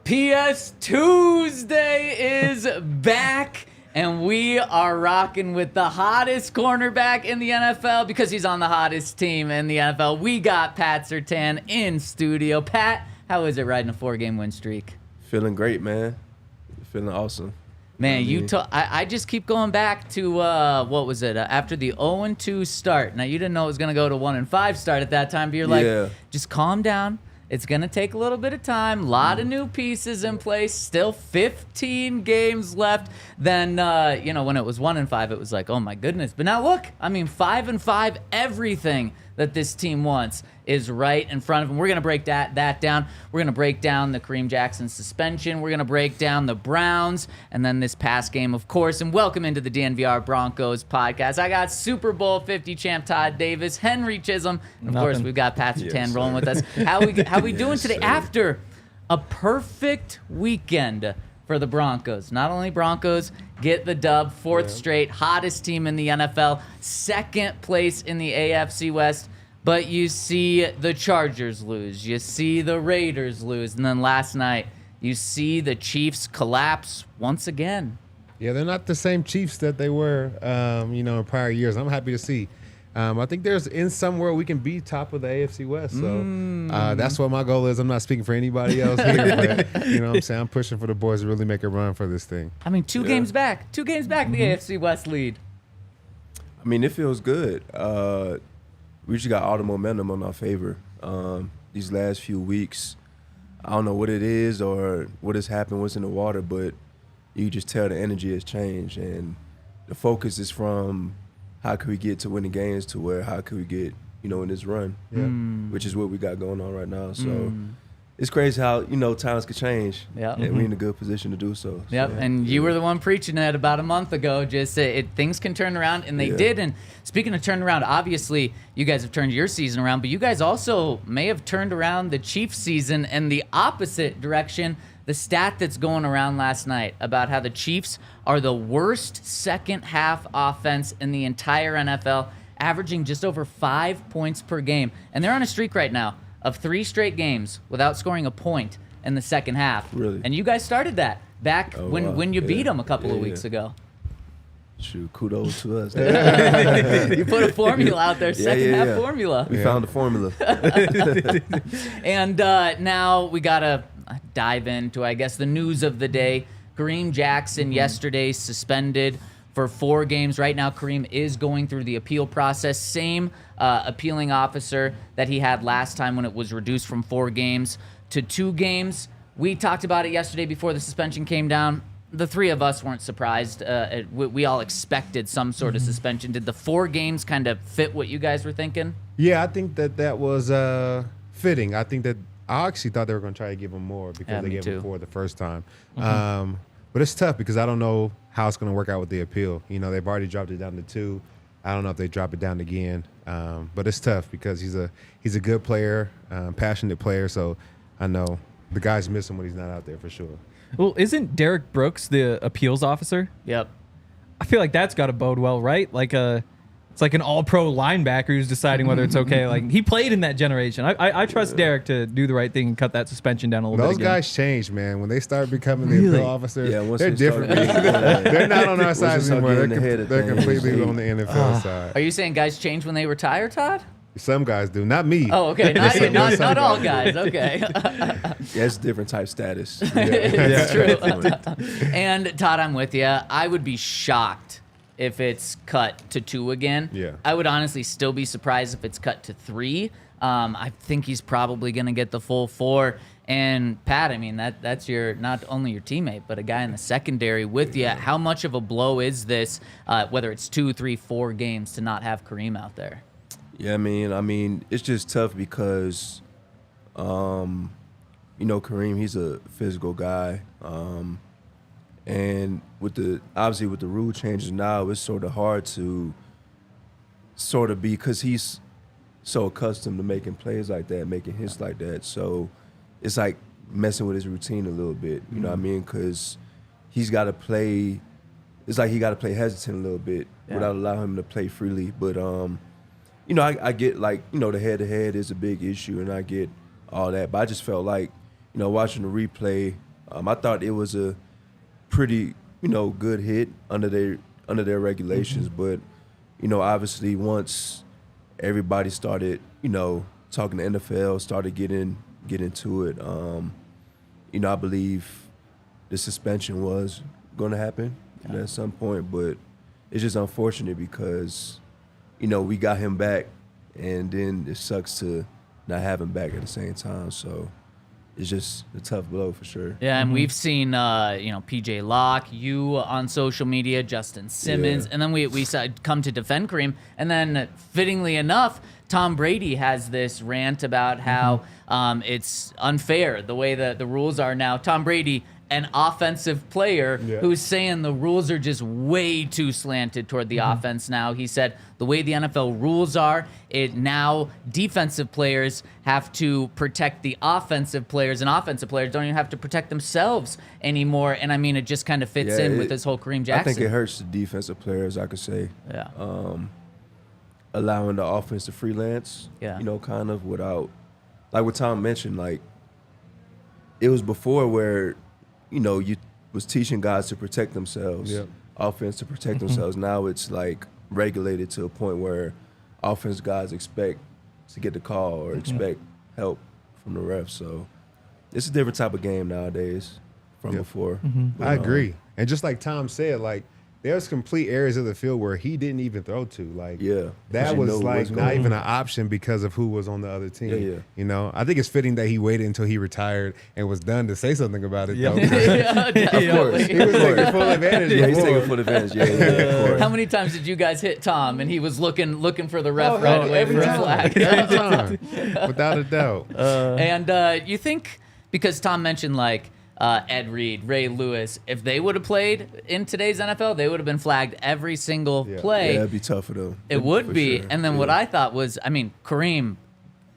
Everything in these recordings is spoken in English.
PS Tuesday is back, and we are rocking with the hottest cornerback in the NFL because he's on the hottest team in the NFL. We got Pat Surtain in studio. Pat, how is it riding a 4-game win streak? Feeling great, man. Feeling awesome. Man, I just keep going back to, what was it, after the 0-2 start. Now, you didn't know it was going to go to 1-5 start at that time, but you're like, just calm down. It's going to take a little bit of time. A lot of new pieces in place. Still 15 games left. Then, when it was 1-5, it was like, oh, my goodness. But now look, 5-5, everything that this team wants is right in front of them. We're going to break that down. We're going to break down the Kareem Jackson suspension. We're going to break down the Browns and then this past game, of course. And welcome into the DNVR Broncos podcast. I got Super Bowl 50 champ Todd Davis, Henry Chisholm, and of course we've got Pat Surtain rolling with us. How we doing today after a perfect weekend for the Broncos? Not only Broncos get the dub, fourth straight, hottest team in the NFL, second place in the AFC West. But you see the Chargers lose. You see the Raiders lose. And then last night, you see the Chiefs collapse once again. Yeah, they're not the same Chiefs that they were, in prior years. I'm happy to see. I think there's in somewhere we can be top of the AFC West. So that's what my goal is. I'm not speaking for anybody else here, but you know what I'm saying? I'm pushing for the boys to really make a run for this thing. Two games back. 2 games back, the AFC West lead. It feels good. We just got all the momentum on our favor these last few weeks. I don't know what it is or what has happened, what's in the water, but you just tell the energy has changed. And the focus is from how can we get to winning games to where how can we get, in this run, which is what we got going on right now. So it's crazy how, times could change. And we're in a good position to do so. And you were the one preaching it about a month ago. Just things can turn around, and they did. And speaking of turn around, obviously you guys have turned your season around, but you guys also may have turned around the Chiefs season in the opposite direction. The stat that's going around last night about how the Chiefs are the worst second half offense in the entire NFL, averaging just over 5 points per game. And they're on a streak right now of 3 straight games without scoring a point in the second half. Really? And you guys started that back when you beat them a couple of weeks ago. Shoot, kudos to us. You put a formula out there, second half formula. We found the formula. And now we got to dive into, I guess, the news of the day. Kareem Jackson yesterday suspended for 4 games. Right now, Kareem is going through the appeal process. Same appealing officer that he had last time when it was reduced from 4 games to 2 games. We talked about it yesterday before the suspension came down. The 3 of us weren't surprised. We all expected some sort of suspension. Did the 4 games kind of fit what you guys were thinking? Yeah, I think that was fitting. I actually thought they were going to try to give him more because they gave him 4 the first time. But it's tough because I don't know how it's going to work out with the appeal. They've already dropped it down to 2. I don't know if they drop it down again. But it's tough because he's a good player, passionate player. So I know the guy's missing when he's not out there for sure. Well, isn't Derek Brooks the appeals officer? Yep. I feel like that's got to bode well, right? It's like an all-pro linebacker who's deciding whether it's okay. Like, he played in that generation. I trust Derek to do the right thing and cut that suspension down a little bit. Those guys change, man. When they start becoming the appeal officers, they're different. They're not on our side anymore. They're completely on the NFL side. Are you saying guys change when they retire, Todd? Some guys do, not me. Oh, okay. Not all guys. Okay. It's a different type status. It's true. And Todd, I'm with you. I would be shocked if it's cut to 2 again. Yeah. I would honestly still be surprised if it's cut to 3. I think he's probably going to get the full 4. And Pat, that's not only your teammate, but a guy in the secondary with you. How much of a blow is this, whether it's 2, 3, 4 games to not have Kareem out there? Yeah, it's just tough because, Kareem, he's a physical guy. And with the rule changes now, it's sort of hard to sort of be, because he's so accustomed to making plays like that, making hits like that. So it's like messing with his routine a little bit, you know what I mean? Because he's got to play. It's like he got to play hesitant a little bit without allowing him to play freely. But you know, I get, like, you know, the head-to-head is a big issue, and I get all that. But I just felt like, you know, watching the replay, I thought it was a pretty, you know, good hit under their regulations. But, you know, obviously once everybody started, you know, talking to NFL, started getting to it, you know, I believe the suspension was going to happen at some point. But it's just unfortunate because, you know, we got him back, and then it sucks to not have him back at the same time. So it's just a tough blow for sure. Yeah, and we've seen, you know, PJ Locke, you on social media, Justin Simmons, and then we come to defend Kareem. And then, fittingly enough, Tom Brady has this rant about how it's unfair the way that the rules are now. Tom Brady, an offensive player who's saying the rules are just way too slanted toward the offense now. He said the way the NFL rules are, it now defensive players have to protect the offensive players, and offensive players don't even have to protect themselves anymore. And I mean, it just kind of fits in with this whole Kareem Jackson. I think it hurts the defensive players, I could say. Yeah. Allowing the offense to freelance, you know, kind of without, like what Tom mentioned, like it was before where, you know, you was teaching guys to protect themselves, offense to protect themselves. Now it's like regulated to a point where offense guys expect to get the call or expect help from the refs. So it's a different type of game nowadays from before. I agree. And just like Tom said, like, there's complete areas of the field where he didn't even throw to. Like, that was like not even an option because of who was on the other team. You know, I think it's fitting that he waited until he retired and was done to say something about it. Though. Of course. He was taking full advantage. He's taking full advantage. Of course. How many times did you guys hit Tom and he was looking for the ref right away for a flag? Every time, without a doubt. And you think, because Tom mentioned, like, Ed Reed, Ray Lewis, if they would have played in today's NFL, they would have been flagged every single play. Yeah, it'd be tough for them. It would be. Sure. And then what I thought was, I mean, Kareem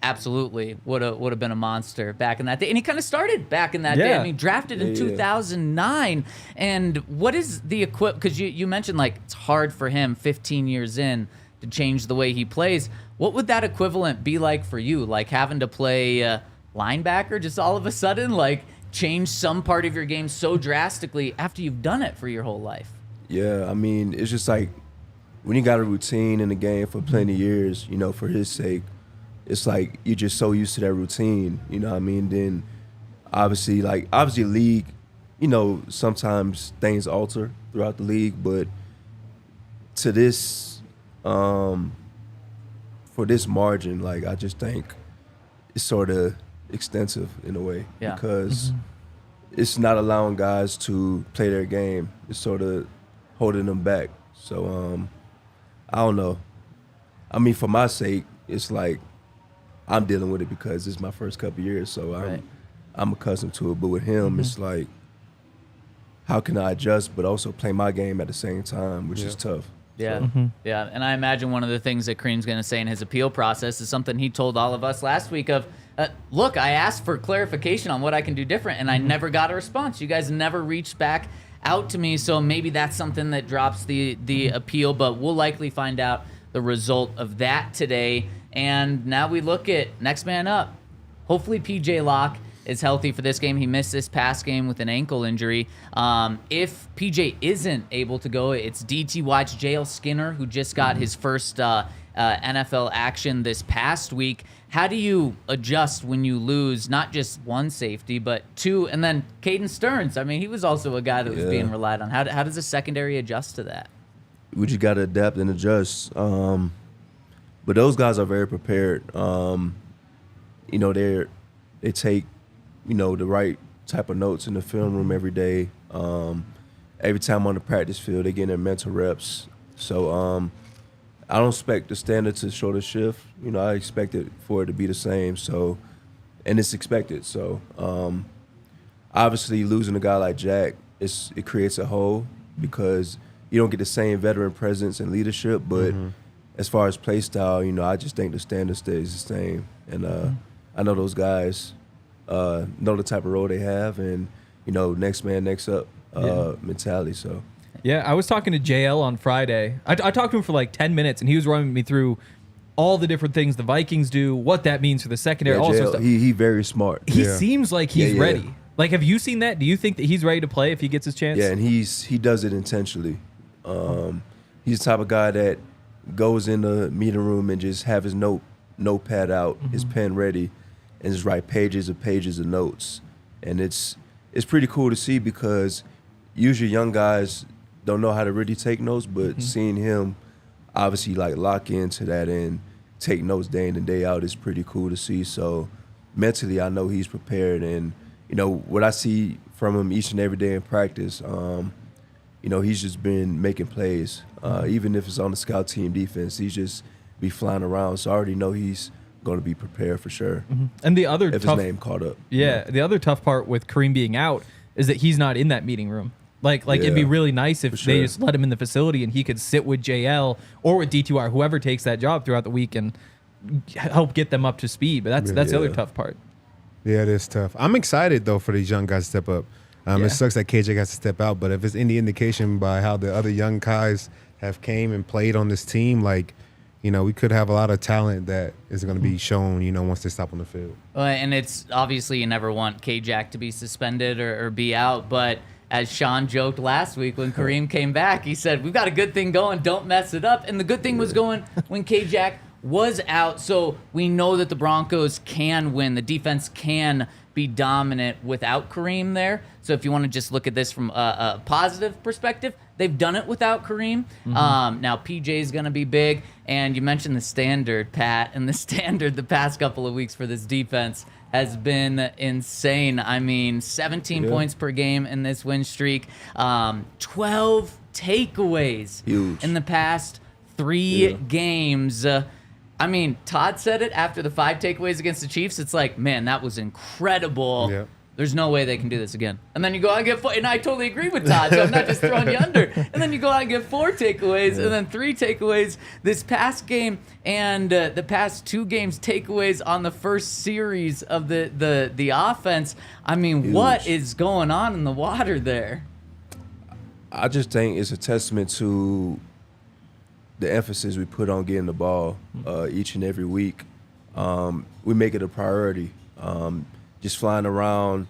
absolutely would have been a monster back in that day. And he kind of started back in that day. I mean, drafted in 2009. And what is the equivalent? Because you mentioned, like, it's hard for him 15 years in to change the way he plays. What would that equivalent be like for you? Like having to play linebacker just all of a sudden? Like, change some part of your game so drastically after you've done it for your whole life? Yeah, I mean, it's just like when you got a routine in the game for plenty of years, you know, for his sake, it's like you're just so used to that routine, you know what I mean? Then obviously league, you know, sometimes things alter throughout the league, but to this, for this margin, like, I just think it's sort of extensive in a way because it's not allowing guys to play their game. It's sort of holding them back. So I don't know. I mean, for my sake, it's like I'm dealing with it because it's my first couple of years, so I'm accustomed to it. But with him, it's like, how can I adjust but also play my game at the same time, which is tough. Yeah, yeah. And I imagine one of the things that Kareem's going to say in his appeal process is something he told all of us last week of, look, I asked for clarification on what I can do different, and I never got a response. You guys never reached back out to me, so maybe that's something that drops the appeal, but we'll likely find out the result of that today. And now we look at next man up. Hopefully PJ Locke is healthy for this game. He missed this past game with an ankle injury. If PJ isn't able to go, it's DT White's JL Skinner, who just got his first NFL action this past week. How do you adjust when you lose not just one safety, but two? And then Caden Stearns, I mean, he was also a guy that was being relied on. How does the secondary adjust to that? We just got to adapt and adjust. But those guys are very prepared. You know, they take, you know, the right type of notes in the film room every day. Every time on the practice field, they get their mental reps. So I don't expect the standard to show the shift. You know, I expect it for it to be the same. So, and it's expected. So, obviously losing a guy like Jack, it creates a hole because you don't get the same veteran presence and leadership. But as far as play style, I just think the standard stays the same. And I know those guys know the type of role they have, and next man, next up mentality. So. Yeah, I was talking to JL on Friday. I talked to him for like 10 minutes, and he was running me through all the different things the Vikings do, what that means for the secondary. Yeah, also, he very smart. He seems like he's ready. Like, have you seen that? Do you think that he's ready to play if he gets his chance? Yeah, and he does it intentionally. He's the type of guy that goes in the meeting room and just have his notepad out, his pen ready, and just write pages and pages of notes. And it's pretty cool to see because usually young guys don't know how to really take notes, but seeing him obviously like lock into that and take notes day in and day out is pretty cool to see. So mentally, I know he's prepared, and what I see from him each and every day in practice, he's just been making plays. Even if it's on the scout team defense, he's just be flying around. So I already know he's going to be prepared for sure. And the other if his name caught up. Yeah, the other tough part with Kareem being out is that he's not in that meeting room. Like it'd be really nice if they just let him in the facility and he could sit with JL or with D2R, whoever takes that job throughout the week, and help get them up to speed. But that's the other tough part. Yeah, it is tough. I'm excited though for these young guys to step up. It sucks that KJ has to step out, but if it's any indication by how the other young guys have came and played on this team, we could have a lot of talent that is going to be shown, once they stop on the field. And it's obviously you never want K-Jack to be suspended or be out, but as Sean joked last week when Kareem came back, he said, we've got a good thing going, don't mess it up. And the good thing was going when K-Jack was out, so we know that the Broncos can win. The defense can be dominant without Kareem there. So if you want to just look at this from a positive perspective, they've done it without Kareem. Now PJ is going to be big, and you mentioned the standard, Pat, and the standard the past couple of weeks for this defense has been insane. I mean, 17 points per game in this win streak, 12 takeaways in the past 3 games. I mean, Todd said it after the 5 takeaways against the Chiefs. It's like, man, that was incredible. Yeah. There's no way they can do this again. And then you go out and get 4, and I totally agree with Todd, so I'm not just throwing you under. And then you go out and get 4 takeaways, and then 3 takeaways this past game, and the past 2 games takeaways on the first series of the offense. I mean, what is going on in the water there? I just think it's a testament to the emphasis we put on getting the ball each and every week. We make it a priority. Just flying around,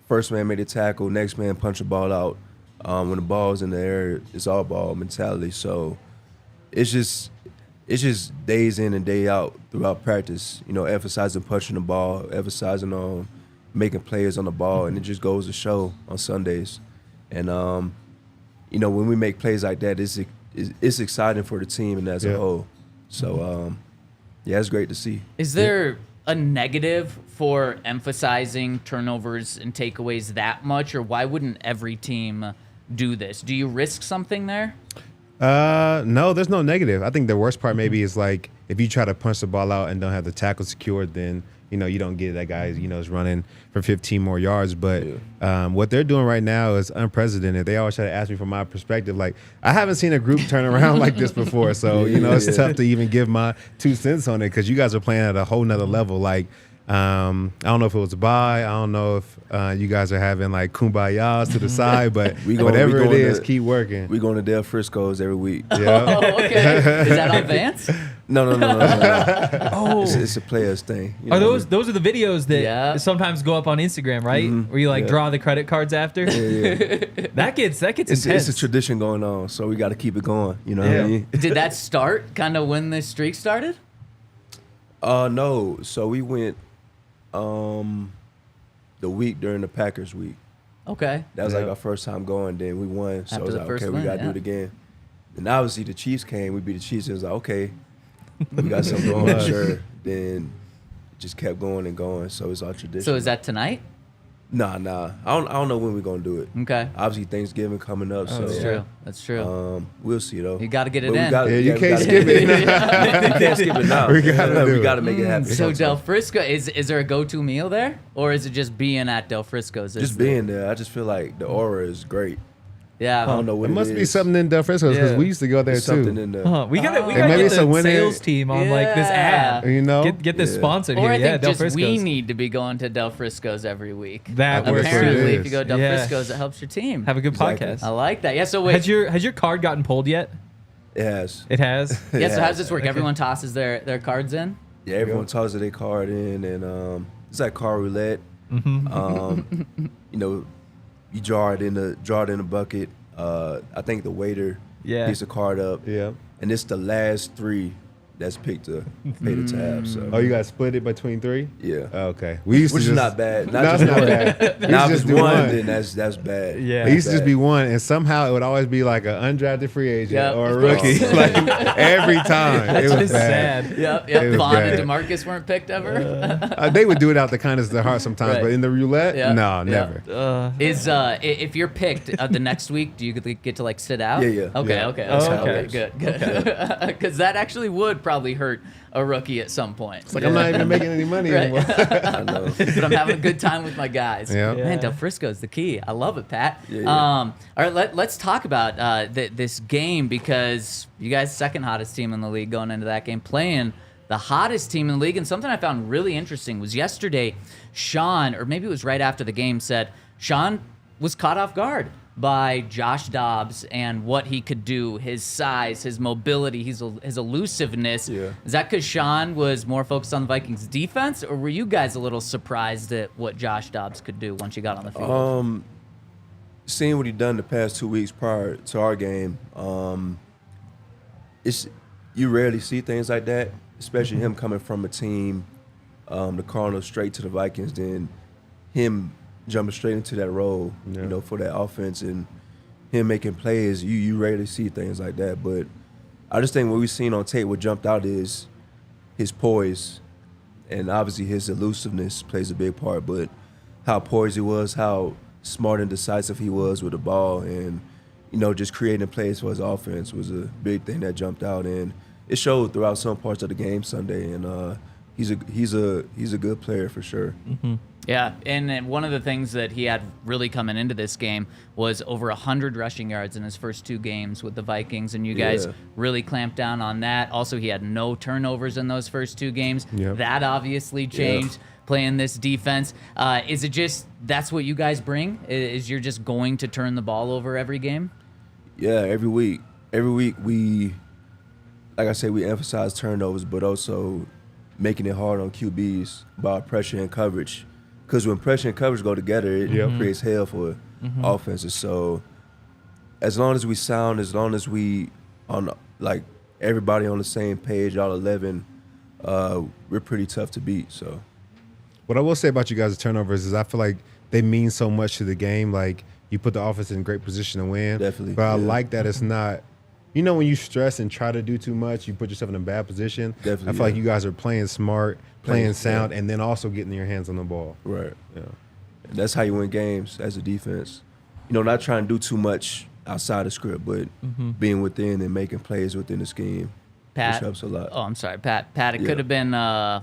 first man made a tackle, next man punch the ball out. When the ball's in the air, it's all ball mentality. So it's just days in and day out throughout practice, emphasizing punching the ball, emphasizing on making plays on the ball, and it just goes to show on Sundays. And, when we make plays like that, it's exciting for the team and as a whole. So, it's great to see. Is there a negative for emphasizing turnovers and takeaways that much, or why wouldn't every team do this? Do you risk something there? No, there's no negative. I think the worst part maybe is like if you try to punch the ball out and don't have the tackle secured, then you don't get that guy is running for 15 more yards. But what they're doing right now is unprecedented. They always try to ask me from my perspective. Like, I haven't seen a group turn around like this before. So, it's tough to even give my 2 cents on it because you guys are playing at a whole nother level. Like, I don't know if it was a bye. I don't know if you guys are having like kumbayas to the side, but whatever it is, keep working. We going to Del Frisco's every week. Yeah. Oh, okay. Is that on Vance? No. Oh, it's a players thing. Are those are the videos that sometimes go up on Instagram, right? Where you draw the credit cards after? Yeah. That gets intense. It's a tradition going on, so we got to keep it going. You know what I mean? Did that start kind of when this streak started? No. So we went the week during the Packers week. Okay. That was like our first time going. Then we won, so I was like, okay, we got to do it again. And obviously the Chiefs came. We beat the Chiefs. It was like, okay, we got something going. Sure. Then it just kept going and going. So it's our tradition. So is that tonight? Nah. I don't know when we're gonna do it. Okay. Obviously, Thanksgiving coming up, so That's true. That's true. we'll see though. You got to get it But in. You can't skip it. You can't skip it now. We gotta make it happen. So Del Frisco, is there a go-to meal there, or is it just being at Del Frisco's? Just being there, I just feel like the aura is great. Yeah. I don't know what It it must be is. something in Del Frisco's because Yeah. we used to go there There's too. something in there. We gotta maybe get it's a the winner. sales team on like this ad. You know, Get this Yeah. sponsored Or here. I Yeah, think Del just Frisco's. we need to be going to Del Frisco's every week. That I think works. that's what it Apparently, is. if you go to Del Yeah. Frisco's, it helps your team. Have a good Exactly. podcast. I like that. Yeah. So wait. Has your card gotten pulled yet? It has. It has. Yeah. So Yeah. how does this work? Everyone tosses their cards in. Yeah, everyone tosses their card in, and it's like card roulette. You know, you draw it in the bucket. I think the waiter Yeah. picks a card up. yeah. And it's the last three that's picked to pay the tab. So Oh, you guys split it between 3? yeah, Okay. We used which to is just, not bad. No, Not it's just not one. bad. We Now if used it's to do one, then that's bad. Yeah. It used to just Bad. be one, and somehow it would always be like an undrafted free agent Yep. or a rookie. like every time, That's it was just bad. sad. Yep. It Yep. was Vaughn and bad. DeMarcus weren't picked ever. They would do it out the kindness of their heart sometimes, Right. but in the roulette, Yeah. no, Yeah. never. Is if you're picked the next week, do you get to like sit out? Yeah. Okay. Yeah. Okay. Oh, Okay. okay. Good. Because that actually would probably hurt a rookie at some point. It's like I'm not even making any money Right. anymore. I know. But I'm having a good time with my guys. Yeah. Man, Del Frisco's the key. I love it, Pat. Yeah. All right, let's talk about this game because you guys second hottest team in the league going into that game, playing the hottest team in the league. And something I found really interesting was yesterday, Sean, or maybe it was right after the game, said Sean was caught off guard by Josh Dobbs and what he could do, his size, his mobility, his elusiveness. Yeah. Is that because Sean was more focused on the Vikings defense, or were you guys a little surprised at what Josh Dobbs could do once you got on the field? Seeing what he done the past 2 weeks prior to our game, you rarely see things like that, especially him coming from a team, the Cardinals straight to the Vikings, then him jumping straight into that role, you know, for that offense and him making plays. You rarely see things like that. But I just think what we've seen on tape, what jumped out is his poise, and obviously his elusiveness plays a big part. But how poised he was, how smart and decisive he was with the ball, and you know, just creating plays for his offense was a big thing that jumped out, and it showed throughout some parts of the game Sunday. And he's a good player for sure. Mm-hmm. Yeah, and then one of the things that he had really coming into this game was over 100 rushing yards in his first 2 games with the Vikings, and you guys really clamped down on that. Also, he had no turnovers in those first 2 games. Yep. That obviously changed playing this defense. Is it just that's what you guys bring? Is you're just going to turn the ball over every game? Yeah, every week. Every week we, like I said, we emphasize turnovers, but also making it hard on QBs by pressure and coverage. Because when pressure and coverage go together, it creates hell for offenses. So as long as we sound, as long as we on like everybody on the same page, all 11, we're pretty tough to beat. So What I will say about you guys' turnovers is I feel like they mean so much to the game. Like you put the offense in great position to win. Definitely, But I like that it's not. You know, when you stress and try to do too much, you put yourself in a bad position. Definitely, I feel like you guys are playing smart, playing sound, and then also getting your hands on the ball. right, Yeah. and that's how you win games as a defense. You know, not trying to do too much outside the script, but being within and making plays within the scheme. Pat, Which helps a lot. Oh, I'm sorry, Pat. It Yeah. could have been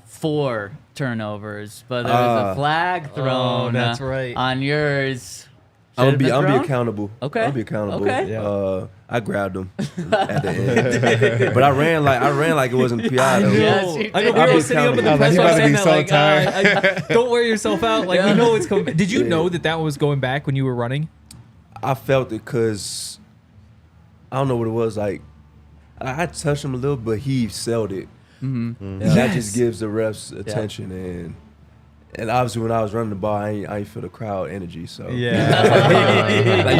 4 turnovers, but there was a flag thrown. that's right. On yours. I'm Should be have been thrown? accountable. Okay. I'll be accountable. Okay. Yeah. I grabbed him at the end, but I ran like it wasn't PI though. Yes, you I know did. we I'll were be sitting up in the accountable. press He's box about to saying be that, so like, don't wear yourself out. Like, we know it's coming. Did you Yeah. know that was going back when you were running? I felt it because I don't know what it was. Like I touched him a little, but he sold it. And that just gives the refs attention and obviously when I was running the ball, I ain't feel the crowd energy. So like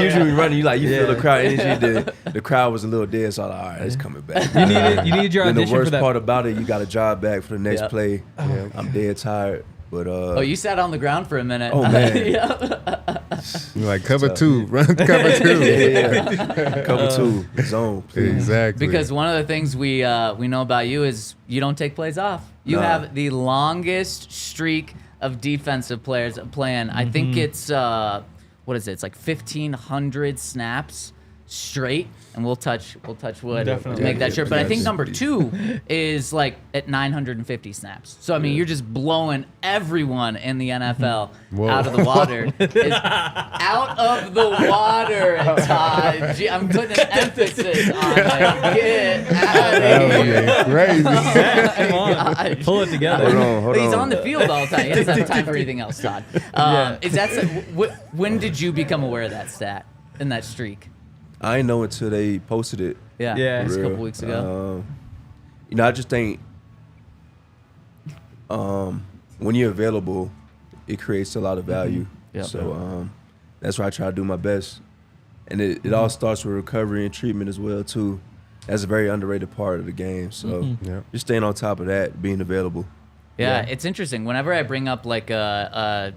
usually when running, you feel the crowd energy. The crowd was a little dead, so I was like, all right, it's coming back. You needed your Then the audition worst for that. part about it, you got to drive back for the next Yep. play. I'm dead tired, but Oh, you sat on the ground for a minute. Oh, man. You're like cover 2, run cover 2. yeah. Cover 2 zone, please. Exactly. Because one of the things we know about you is you don't take plays off. You Nah. have the longest streak of defensive players playing. I think it's what is it? It's like 1,500 snaps straight, and we'll touch wood to make that sure. But I think number 2 is like at 950 snaps. So I mean, you're just blowing everyone in the NFL out of the water. Out of the water, Todd. Gee, I'm putting an emphasis on it. Get out of here. Crazy. Come on, pull it together. Hold He's on. on the field all the time. He doesn't have time for anything else, Todd. Is that when did you become aware of that stat and that streak? I didn't know until they posted it. Yeah, just a couple weeks ago. I just think when you're available, it creates a lot of value. Yep. So that's why I try to do my best. And it all starts with recovery and treatment as well, too. That's a very underrated part of the game. So just staying on top of that, being available. Yeah, it's interesting. Whenever I bring up like a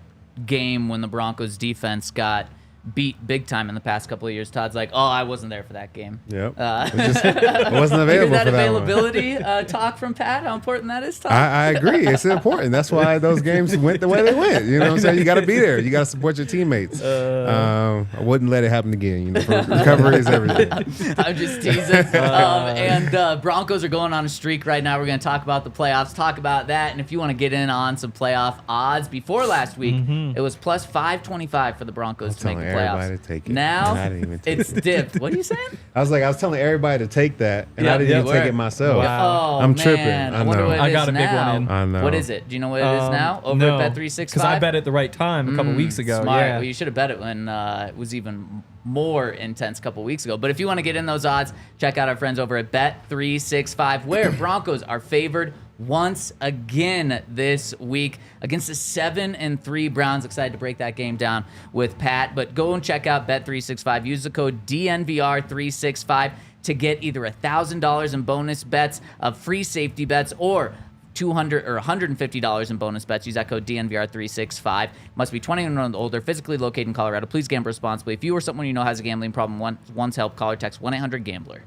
game when the Broncos defense got beat big time in the past couple of years, Todd's like, "Oh, I wasn't there for that game." Yep. It wasn't available that for that availability talk from Pat, how important that is, Todd? I agree. It's important. That's why those games went the way they went. You know what I'm saying? You got to be there. You got to support your teammates. I wouldn't let it happen again. You know, recovery is everything. I'm just teasing. And Broncos are going on a streak right now. We're going to talk about the playoffs, talk about that. And if you want to get in on some playoff odds, before last week, it was plus 525 for the Broncos to make the playoffs. Everybody to take it. Now I didn't even take it's dipped. What are you saying? I was telling everybody to take that, and I didn't even take it myself. Wow. I'm tripping. Man. I wonder know. what it I is got a big now. one in. I know. What is it? Do you know what it is now? Over at Bet365? Because I bet at the right time a couple weeks ago. Smart. Yeah. Well, you should have bet it when it was even more intense a couple weeks ago. But if you want to get in those odds, check out our friends over at Bet365, where Broncos are favored once again this week against the 7-3 Browns. Excited to break that game down with Pat. But go and check out Bet365. Use the code DNVR365 to get either $1,000 in bonus bets of free safety bets or $200 or $150 in bonus bets. Use that code DNVR365. Must be 21 and older, physically located in Colorado. Please gamble responsibly. If you or someone you know has a gambling problem, wants help, call or text 1-800-GAMBLER.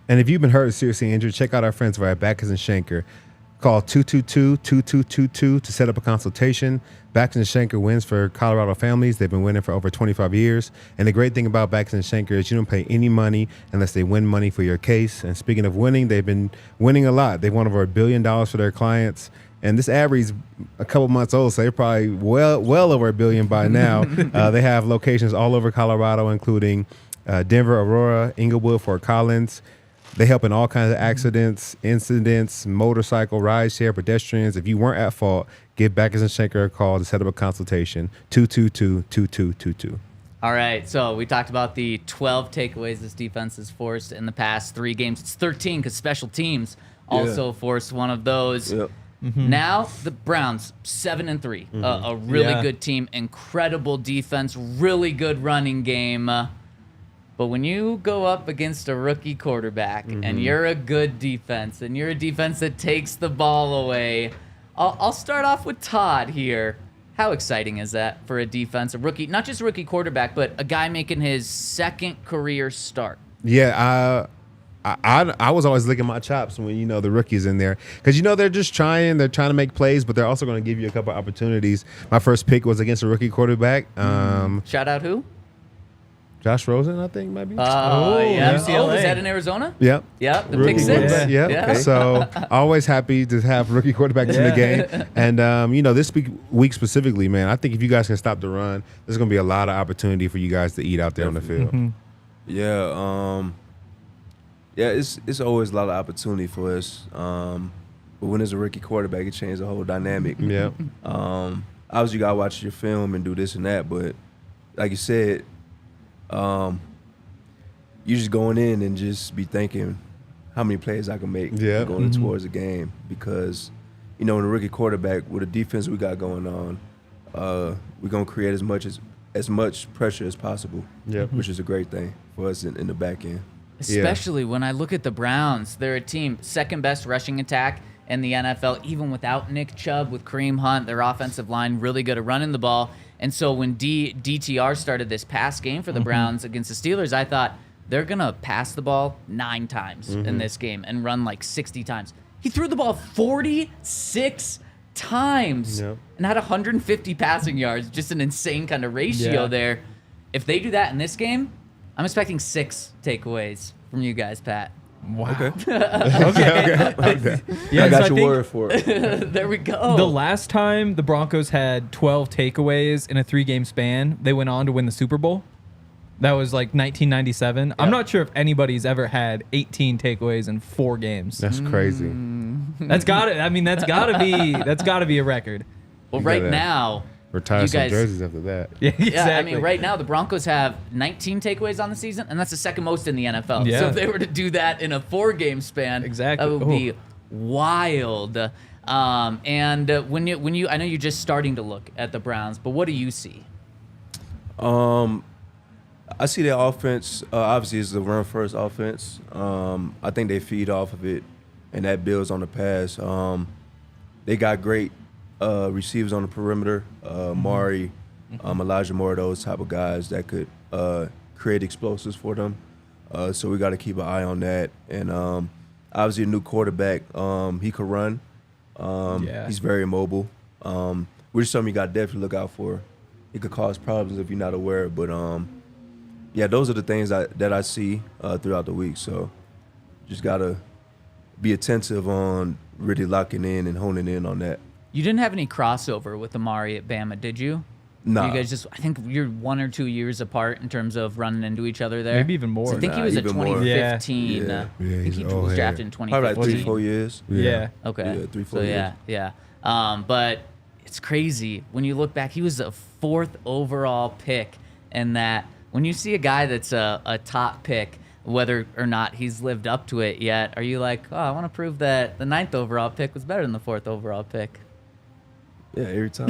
And if you've been hurt or seriously injured, check out our friends over at Backers and Schenker. Call 222-2222 to set up a consultation. Backers and Schenker wins for Colorado families. They've been winning for over 25 years. And the great thing about Backers and Schenker is you don't pay any money unless they win money for your case. And speaking of winning, they've been winning a lot. They've won over $1 billion for their clients. And this ad read's a couple months old, so they're probably well over $1 billion by now. They have locations all over Colorado, including Denver, Aurora, Inglewood, Fort Collins. They help in all kinds of accidents, incidents, motorcycle, rideshare, pedestrians. If you weren't at fault, give Backers and Schenker a call to set up a consultation, 222-2222. All right, so we talked about the 12 takeaways this defense has forced in the past 3 games. It's 13 because special teams also forced one of those. Yep. Now the Browns 7-3, a really good team, incredible defense, really good running game. But when you go up against a rookie quarterback and you're a good defense and you're a defense that takes the ball away, I'll start off with Todd here. How exciting is that for a defense, a rookie, not just a rookie quarterback, but a guy making his second career start? Yeah, I was always licking my chops when, the rookie's in there. Because, they're just trying to make plays, but they're also going to give you a couple opportunities. My first pick was against a rookie quarterback. Shout out who? Josh Rosen, I think, maybe. Yeah. UCLA. Oh, was that in Arizona? Yep. Yep, the Rookie pick six. quarterback. Yeah. Okay. So always happy to have rookie quarterbacks in the game. And, this week specifically, man, I think if you guys can stop the run, there's going to be a lot of opportunity for you guys to eat out there on the field. Yeah. It's always a lot of opportunity for us. But when there's a rookie quarterback, it changes the whole dynamic. Yeah. Obviously, you got to watch your film and do this and that. But like you said, you just going in and just be thinking how many plays I can make going towards the game, because when a rookie quarterback with the defense we got going on, we're gonna create as much pressure as possible, which is a great thing for us in the back end. Especially when I look at the Browns, they're a team second best rushing attack in the NFL, even without Nick Chubb, with Kareem Hunt. Their offensive line really good at running the ball. And so when DTR started this pass game for the Browns against the Steelers, I thought they're going to pass the ball 9 times in this game and run like 60 times. He threw the ball 46 times Yep. and had 150 passing yards. Just an insane kind of ratio there. If they do that in this game, I'm expecting 6 takeaways from you guys, Pat. Wow. Okay. Okay. Yeah, I got so your word for it. There we go. The last time the Broncos had 12 takeaways in a 3-game span, they went on to win the Super Bowl. That was like 1997. Yep. I'm not sure if anybody's ever had 18 takeaways in 4 games. That's crazy. That's gotta be a record. Well, You right gotta now, Retire you some guys. jerseys after that. Yeah, exactly. Yeah, I mean, right now the Broncos have 19 takeaways on the season, and that's the second most in the NFL. Yeah. So if they were to do that in a 4-game span, Exactly. that would be wild. And when you, I know you're just starting to look at the Browns, but what do you see? I see their offense. Obviously, it's a run-first offense. I think they feed off of it, and that builds on the pass. They got great receivers on the perimeter. Mari, Elijah Moore, those type of guys that could create explosives for them. So we got to keep an eye on that. And obviously, a new quarterback. He could run. He's very mobile. Which is something you got to definitely look out for. It could cause problems if you're not aware. But yeah, those are the things that I see throughout the week. So just got to be attentive on really locking in and honing in on that. You didn't have any crossover with Amari at Bama, did you? Nah. You guys just, I think you're 1 or 2 years apart in terms of running into each other there. Maybe even more. So I think he Nah, was a even more. 2015. Yeah. I think he's he an old was head. drafted in Probably like 2015. 3-4 years. Yeah. Okay. Yeah, 3-4 so years. yeah. But it's crazy when you look back. He was a 4th overall pick, and that when you see a guy that's a top pick, whether or not he's lived up to it yet, are you like, oh, I want to prove that the 9th overall pick was better than the 4th overall pick? Yeah, every time.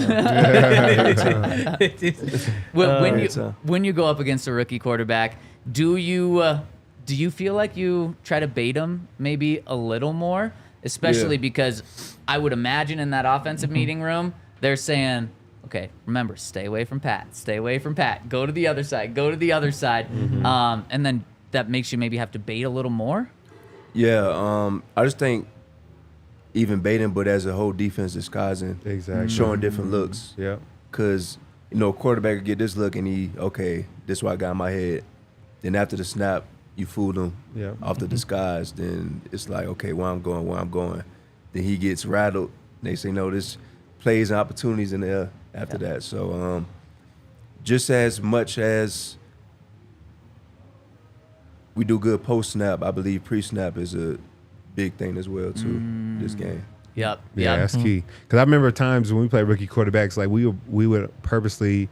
When you go up against a rookie quarterback, do you feel like you try to bait him maybe a little more, especially because I would imagine in that offensive meeting room they're saying, okay, remember, stay away from Pat, go to the other side, and then that makes you maybe have to bait a little more. Yeah, I just think even baiting, but as a whole defense disguising, Exactly. showing different looks. Yeah. Because, quarterback could get this look and this is what I got in my head. Then after the snap, you fooled him off the disguise. Then it's like, okay, where I'm going. Then he gets rattled. They say, no, there's plays and opportunities in there after that. So just as much as we do good post-snap, I believe pre-snap is a big thing as well, too, this game. Yep. Yeah, that's key. Because I remember times when we played rookie quarterbacks, like we would purposely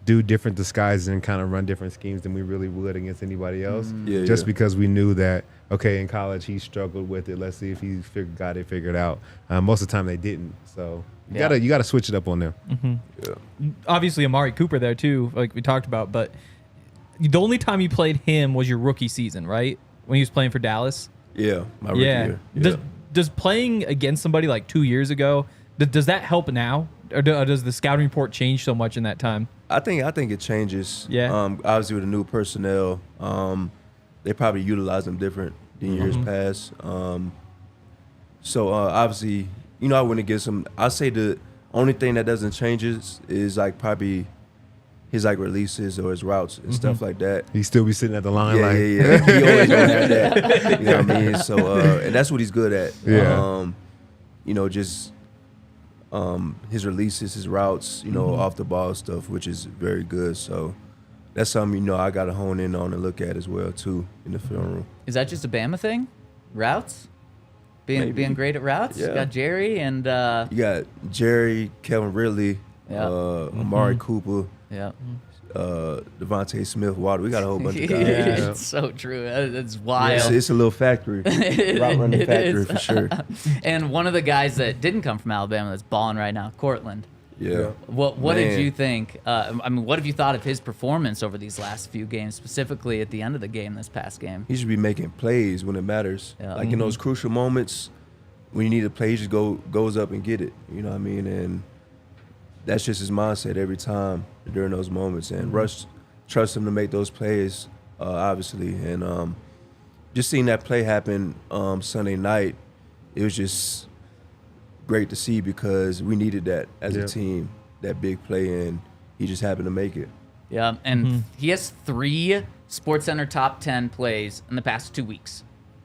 do different disguises and kind of run different schemes than we really would against anybody else. Just because we knew that, okay, in college he struggled with it. Let's see if he got it figured out. Most of the time they didn't. So you gotta switch it up on them. Yeah. Obviously, Amari Cooper there too, like we talked about. But the only time you played him was your rookie season, right? When he was playing for Dallas. Yeah, my rookie year. Yeah. Does playing against somebody like 2 years ago, does that help now? Or does the scouting report change so much in that time? I think it changes. Yeah. Obviously, with the new personnel, they probably utilize them different than years past. So obviously, I wouldn't get some. I say the only thing that doesn't change is like probably his like releases or his routes and stuff like that. He still be sitting at the line Yeah. He always gonna have that. You know what I mean? So and that's what he's good at. Yeah. Just his releases, his routes, off the ball stuff, which is very good. So that's something I got to hone in on and look at as well too in the film room. Is that just a Bama thing? Routes? Being great at routes? Yeah. You got Jerry and You got Jerry, Kevin Ridley, Amari Cooper, Devontae Smith, Water. We got a whole bunch of guys. It's so true. That's wild. It's a little factory. Route running factory for sure. And one of the guys that didn't come from Alabama that's balling right now, Courtland. Yeah. What did you think? What have you thought of his performance over these last few games, specifically at the end of the game, this past game? He should be making plays when it matters. Yeah. Like in those crucial moments when you need a play, he just goes up and get it. You know what I mean? And that's just his mindset every time during those moments. And Rush trusts him to make those plays, obviously. And just seeing that play happen Sunday night, it was just great to see because we needed that as a team, that big play, and he just happened to make it. Yeah, and he has 3 SportsCenter top 10 plays in the past 2 weeks.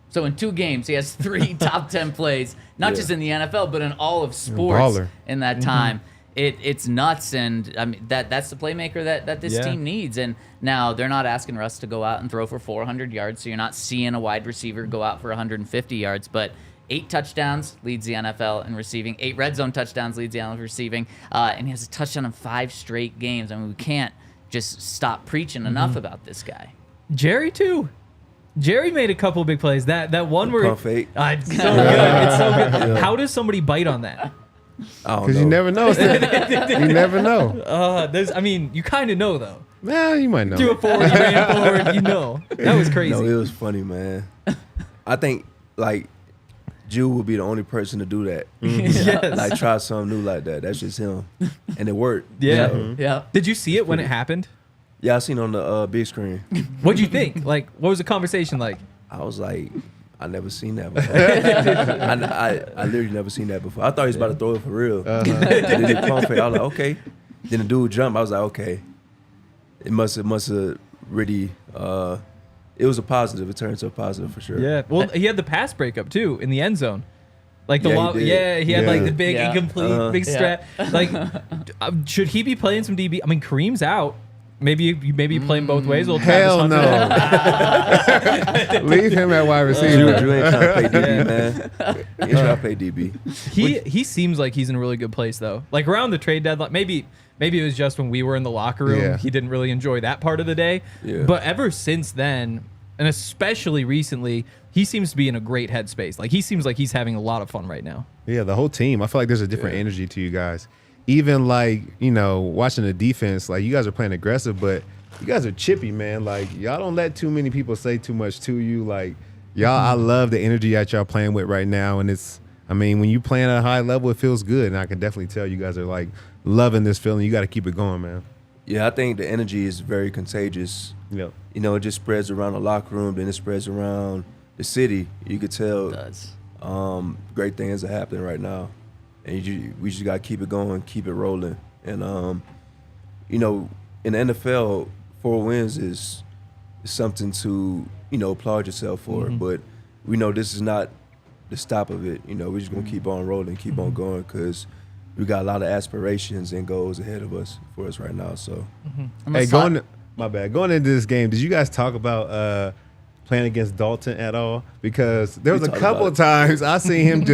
So in 2 games, he has 3 top 10 plays, not just in the NFL, but in all of sports in that time. It's nuts, and I mean that's the playmaker that this team needs. And now they're not asking Russ to go out and throw for 400 yards, so you're not seeing a wide receiver go out for 150 yards. But 8 touchdowns leads the NFL in receiving. 8 red zone touchdowns leads the NFL in receiving, and he has a touchdown in 5 straight games. I mean, we can't just stop preaching enough about this guy. Jerry too. Jerry made a couple of big plays. That one where pump fake. It's so good. It's so good. Yeah. How does somebody bite on that? Because you never know. You never know. I mean, you kind of know though. Nah, you might know. Do it forward, you ran forward. You know, that was crazy. No, it was funny, man. I think like Jew would be the only person to do that. Yes. Like try something new like that. That's just him, and it worked. Yeah, So, Yeah. Did you see it when it happened? yeah, I seen it on the big screen. What'd you think? Like, what was the conversation like? I was like, I never seen that before. I literally never seen that before. I thought he was about to throw it for real. And then he pump fake. I was like, okay. Then the dude jumped. I was like, okay. It must have really. It was a positive. It turned into a positive for sure. Yeah. Well, he had the pass breakup too in the end zone. Like the he had did. like the big incomplete big strap. Like, should he be playing some DB? I mean, Kareem's out. Maybe playing both ways. Hell no. Leave him at wide receiver. Drew ain't trying to play DB, man. He ain't trying to play DB. He seems like he's in a really good place though. Like around the trade deadline, maybe it was just when we were in the locker room. Yeah. He didn't really enjoy that part of the day. Yeah. But ever since then, and especially recently, he seems to be in a great headspace. Like he seems like he's having a lot of fun right now. Yeah, the whole team. I feel like there's a different energy to you guys. Even like, watching the defense, like you guys are playing aggressive, but you guys are chippy, man. Like y'all don't let too many people say too much to you. Like y'all, I love the energy that y'all playing with right now. And when you playing at a high level, it feels good. And I can definitely tell you guys are like loving this feeling. You got to keep it going, man. Yeah, I think the energy is very contagious. Yep. It just spreads around the locker room, then it spreads around the city. You could tell It does. Great things are happening right now. And we just got to keep it going, keep it rolling. And, in the NFL, 4 wins is something to, applaud yourself for. But we know this is not the stop of it. We're just going to keep on rolling, keep on going because we got a lot of aspirations and goals ahead of us for us right now. So, Hey, going into this game, did you guys talk about playing against Dalton at all? Because there was a couple of times I seen him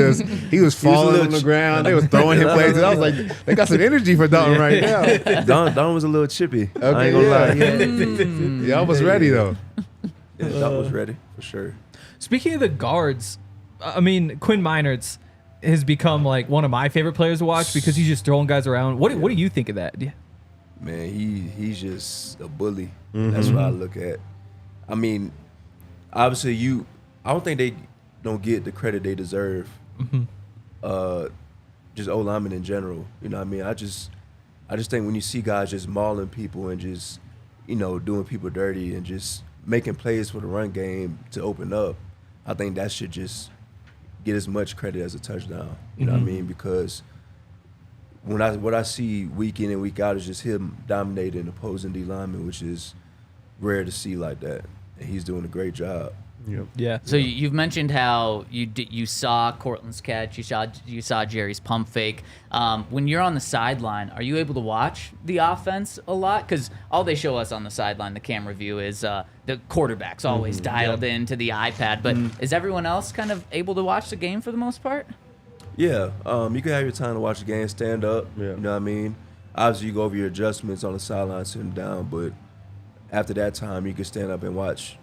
he was falling on the ground. They was throwing him places. I was like, they got some energy for Dalton right now. Don was a little chippy. Okay, I ain't gonna lie. Yeah, I was ready though. Yeah, Don was ready for sure. Speaking of the guards, I mean, Quinn Meinerz has become like one of my favorite players to watch because he's just throwing guys around. What do you think of that? Man, he's just a bully. That's what I look at. I mean, obviously, I don't think they don't get the credit they deserve. Just O-linemen in general. You know what I mean? I just think when you see guys just mauling people and just, doing people dirty and just making plays for the run game to open up, I think that should just get as much credit as a touchdown. You know what I mean? Because what I see week in and week out is just him dominating opposing D linemen, which is rare to see like that. And he's doing a great job. Yep. Yeah. So you've mentioned how you saw Courtland's catch, you saw Jerry's pump fake. When you're on the sideline, are you able to watch the offense a lot? Because all they show us on the sideline, the camera view, is the quarterback's always dialed into the iPad. But is everyone else kind of able to watch the game for the most part? Yeah, you can have your time to watch the game, stand up. Yeah. You know what I mean? Obviously, you go over your adjustments on the sideline, sitting down, but after that time, you can stand up and watch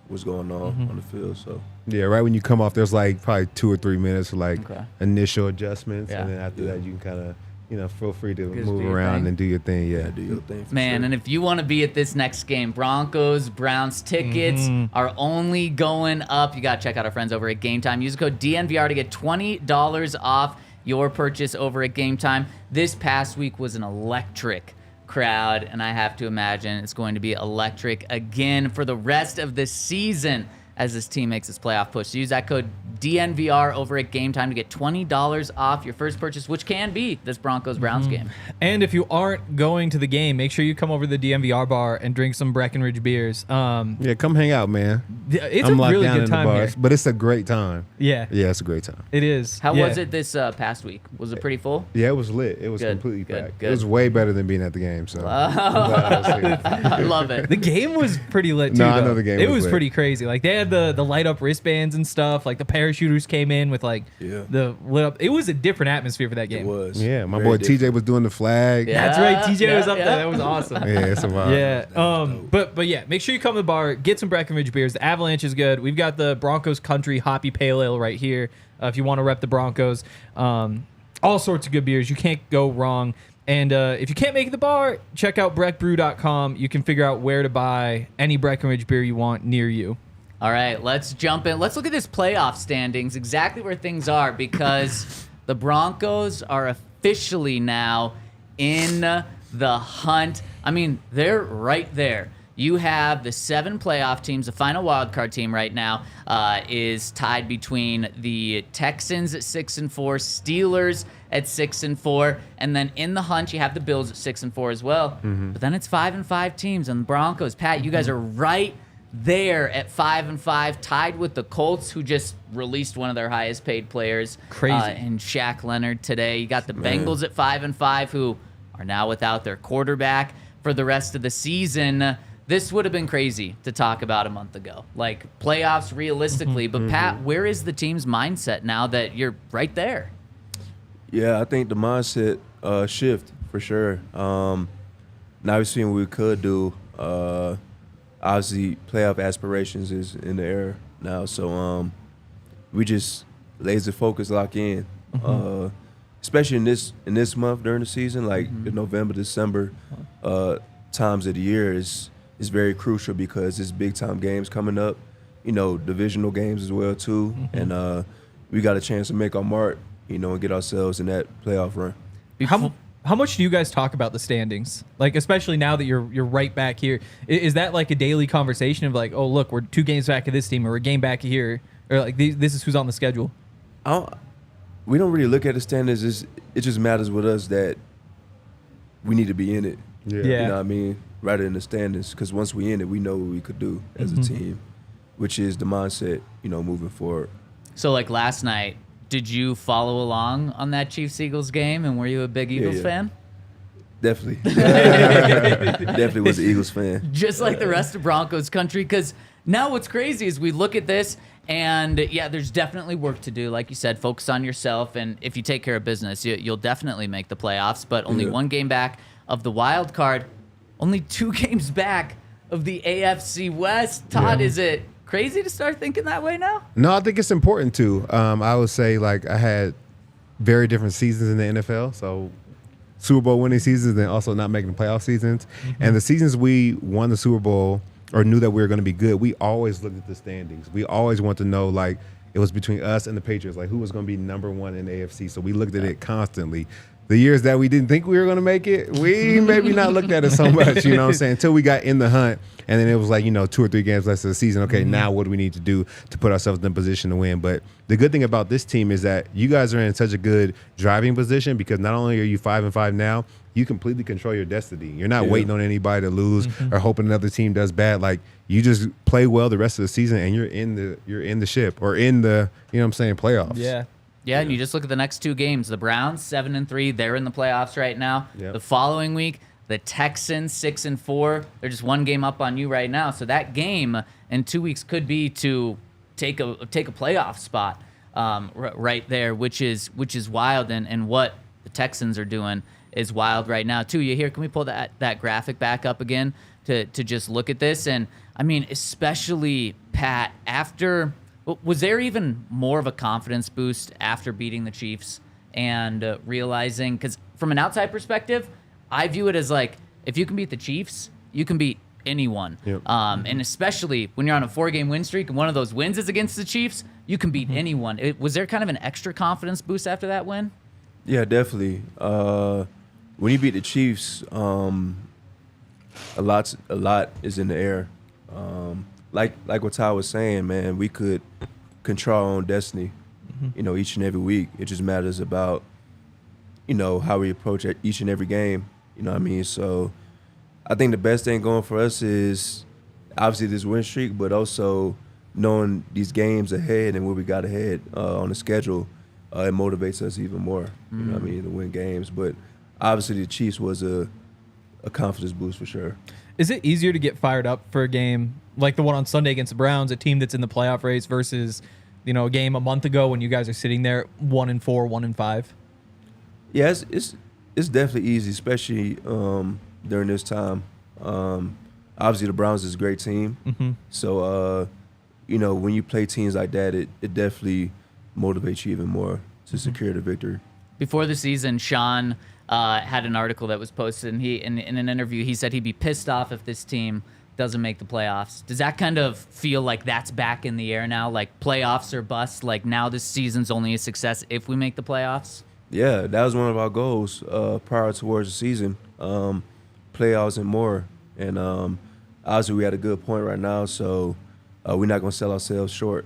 what's going on the field. So yeah, right when you come off, there's like probably 2 or 3 minutes of like Okay. initial adjustments, Yeah. and then after that, you can kind of feel free to Just move do your around thing. and do your thing. Yeah. do your thing. For Man, sure. and if you want to be at this next game, Broncos, Browns tickets are only going up. You got to check out our friends over at Game Time. Use the code DNVR to get $20 off your purchase over at Game Time. This past week was an electric crowd, and I have to imagine it's going to be electric again for the rest of the season as this team makes its playoff push. So use that code DNVR over at Game Time to get $20 off your first purchase, which can be this Broncos-Browns game. And if you aren't going to the game, make sure you come over to the DNVR bar and drink some Breckenridge beers. Yeah, come hang out, man. It's a really good time here. But it's a great time. Yeah. Yeah, it's a great time. It is. How was it this past week? Was it pretty full? Yeah, it was lit. It was completely packed. It was way better than being at the game. So I love it. The game was pretty lit too. No, I know the game was lit. Pretty crazy. Like they had the light up wristbands and stuff. Like the parachuters came in with like the lit up. It was a different atmosphere for that game. It was. Yeah, my boy TJ was doing the flag. Yeah. That's right. TJ was up there. That was awesome. Yeah, it's a vibe. Yeah. But yeah, make sure you come to the bar, get some Breckenridge beers. The Avalanche is good. We've got the Broncos Country Hoppy Pale Ale right here. If you want to rep the Broncos, all sorts of good beers. You can't go wrong. And if you can't make it to the bar, check out breckbrew.com. You can figure out where to buy any Breckenridge beer you want near you. All right, let's jump in. Let's look at this playoff standings, exactly where things are, because the Broncos are officially now in the hunt. I mean, they're right there. You have the 7 playoff teams. The final wildcard team right now is tied between the Texans at 6-4, Steelers at 6-4, and then in the hunt you have the Bills at 6-4 as well. But then it's 5-5 teams, and the Broncos. Pat, you guys are right there at 5-5, tied with the Colts, who just released one of their highest paid players. Crazy. In Shaq Leonard today. You got the Bengals at 5-5, who are now without their quarterback for the rest of the season. This would have been crazy to talk about a month ago, like playoffs realistically. But Pat, where is the team's mindset now that you're right there? Yeah, I think the mindset shift for sure. Now we're seeing what we could do. Obviously, playoff aspirations is in the air now, so we just laser focus, lock in. Especially in this month during the season, like the November, December times of the year is very crucial because it's big time games coming up. You know, divisional games as well too, and we got a chance to make our mark. You know, and get ourselves in that playoff run. How much do you guys talk about the standings? Like, especially now that you're right back here, is that like a daily conversation of like, oh look, we're 2 games back of this team, or a game back here, or like this is who's on the schedule? We don't really look at the standings. It just matters with us that we need to be in it. Yeah. You know what I mean? Rather than the standings, because once we in it, we know what we could do as a team, which is the mindset, you know, moving forward. So like last night, did you follow along on that Chiefs-Eagles game, and were you a big Eagles fan? Definitely. Definitely was an Eagles fan. Just like the rest of Broncos country, because now what's crazy is we look at this, and yeah, there's definitely work to do. Like you said, focus on yourself, and if you take care of business, you'll definitely make the playoffs, but only 1 game back of the wild card, only 2 games back of the AFC West. Todd, is it crazy to start thinking that way now? No, I think it's important to. I would say, like, I had very different seasons in the NFL. So Super Bowl winning seasons and also not making the playoff seasons. And the seasons we won the Super Bowl or knew that we were going to be good, we always looked at the standings. We always want to know, like, it was between us and the Patriots, like who was going to be number 1 in the AFC. So we looked at it constantly. The years that we didn't think we were going to make it, we maybe not looked at it so much, you know what I'm saying, until we got in the hunt. And then it was like, 2 or 3 games left of the season. Okay, now what do we need to do to put ourselves in a position to win? But the good thing about this team is that you guys are in such a good driving position because not only are you 5-5 now, you completely control your destiny. You're not waiting on anybody to lose or hoping another team does bad. Like, you just play well the rest of the season and you're in the ship or in the, playoffs. Yeah. Yeah, and you just look at the next 2 games. The Browns, 7-3, they're in the playoffs right now. Yep. The following week, the Texans, 6-4, they're just 1 game up on you right now. So that game in 2 weeks could be to take a playoff spot right there, which is wild. And what the Texans are doing is wild right now too. You hear? Can we pull that graphic back up again to just look at this? And I mean, especially Pat, after. Was there even more of a confidence boost after beating the Chiefs and realizing, because from an outside perspective, I view it as like, if you can beat the Chiefs, you can beat anyone. Yep. And especially when you're on a 4-game win streak and one of those wins is against the Chiefs, you can beat anyone. Was there kind of an extra confidence boost after that win? Yeah, definitely. When you beat the Chiefs, a lot is in the air. Like what Ty was saying, man, we could control our own destiny, each and every week. It just matters about, how we approach each and every game. You know what I mean? So I think the best thing going for us is obviously this win streak, but also knowing these games ahead and what we got ahead on the schedule. It motivates us even more, you know what I mean, to win games. But obviously the Chiefs was a confidence boost for sure. Is it easier to get fired up for a game like the one on Sunday against the Browns, a team that's in the playoff race, versus, a game a month ago when you guys are sitting there 1-4, 1-5? Yeah, it's definitely easy, especially during this time. Obviously the Browns is a great team. So, when you play teams like that, it definitely motivates you even more to secure the victory. Before the season, Sean had an article that was posted, and in an interview, he said he'd be pissed off if this team doesn't make the playoffs. Does that kind of feel like that's back in the air now? Like playoffs or bust? Like now this season's only a success if we make the playoffs? Yeah, that was one of our goals prior towards the season, playoffs and more. And obviously we had a good point right now, so we're not going to sell ourselves short,